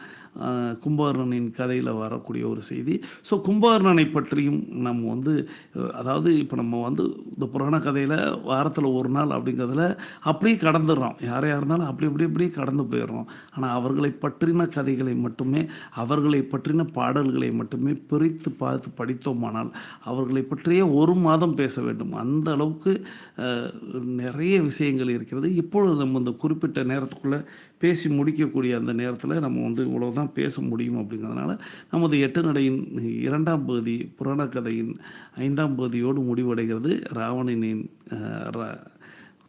கும்பகர்ணனின் கதையில் வரக்கூடிய ஒரு செய்தி. ஸோ கும்பகர்ணனை பற்றியும் நம்ம வந்து அதாவது இப்போ நம்ம வந்து இந்த புராண கதையில் வாரத்தில் ஒரு நாள் அப்படிங்கிறதுல அப்படியே கடந்துடுறோம். யாரையாக இருந்தாலும் அப்படியே கடந்து போயிடுறோம். ஆனால் அவர்களை பற்றின கதைகளை மட்டுமே, அவர்களை பற்றின பாடல்களை மட்டுமே பிரித்து பார்த்து படித்தோமானால் அவர்களை பற்றிய ஒரு மாதம் பேச வேண்டும். அந்த அளவுக்கு நிறைய விஷயங்கள் இருக்கிறது. இப்பொழுது நம்ம இந்த குறிப்பிட்ட நேரத்துக்குள்ளே பேசி முடிக்கக்கூடிய அந்த நேரத்தில் நம்ம வந்து இவ்வளவுதான் பேச முடியும். அப்படிங்கிறதுனால நமது 8 நடையின் 2ஆம் பகுதி புராண கதையின் 5ஆம் பகுதியோடு முடிவடைகிறது. ராவணனின்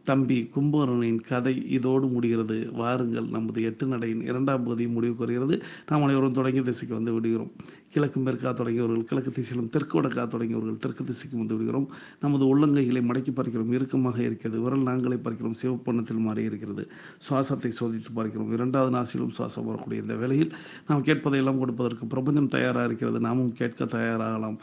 தம்பி கும்பகர்ணனின் கதை இதோடு முடிகிறது. வாருங்கள், நமது 8 நடையின் 2ஆம் பகுதி முடிவுக்கு வருகிறது. நாம் அனைவரும் தொடங்கிய திசைக்கு வந்து விடுகிறோம். கிழக்கு மேற்கா தொடங்கியவர்கள் கிழக்கு திசையிலும், தெற்கு வடக்கா தொடங்கியவர்கள் தெற்கு திசைக்கு வந்து விடுகிறோம். நமது உள்ளங்கைகளை மடக்கி பார்க்கிறோம், இறுக்கமாக இருக்கிறது. விரல் நாங்களை பார்க்கிறோம், சிவப்பண்ணத்தில் மாறி இருக்கிறது. சுவாசத்தை சோதித்து பார்க்கிறோம், 2வது நாசிலும் சுவாசம் வரக்கூடிய இந்த வேளையில் நாம் கேட்பதையெல்லாம் கொடுப்பதற்கு பிரபஞ்சம் தயாராக இருக்கிறது. நாமும் கேட்க தயாராகலாம்.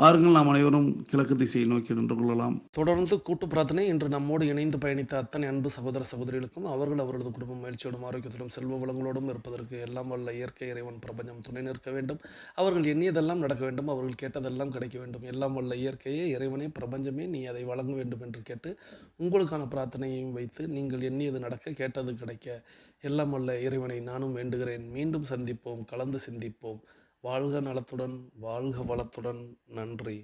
வாருங்கள், நாம் அனைவரும் கிழக்கு திசையை நோக்கி நின்று கொள்ளலாம். தொடர்ந்து கூட்டு பிரார்த்தனை. இன்று நம்மோடு இணைந்து பயணித்த அத்தனை அன்பு சகோதர சகோதரிகளுக்கும் அவர்களது குடும்பம் மகிழ்ச்சியோடும் ஆரோக்கியத்தோடும் செல்வ வளங்களோடும் இருப்பதற்கு எல்லாம் வல்ல இயற்கை இறைவன் பிரபஞ்சம் துணை நிற்க வேண்டும். அவர்கள் எண்ணியதெல்லாம் நடக்க வேண்டும், அவர்கள் கேட்டதெல்லாம் கிடைக்க வேண்டும். எல்லாம் வல்ல இயற்கையே, இறைவனே, பிரபஞ்சமே, நீ அதை வழங்க வேண்டும் என்று கேட்டு உங்களுக்கான பிரார்த்தனையையும் வைத்து நீங்கள் எண்ணியது நடக்க, கேட்டது கிடைக்க எல்லாம் வல்ல இறைவனை நானும் வேண்டுகிறேன். மீண்டும் சந்திப்போம், கலந்து சிந்திப்போம். வாழ்க நலத்துடன், வாழ்க வளத்துடன். நன்றி.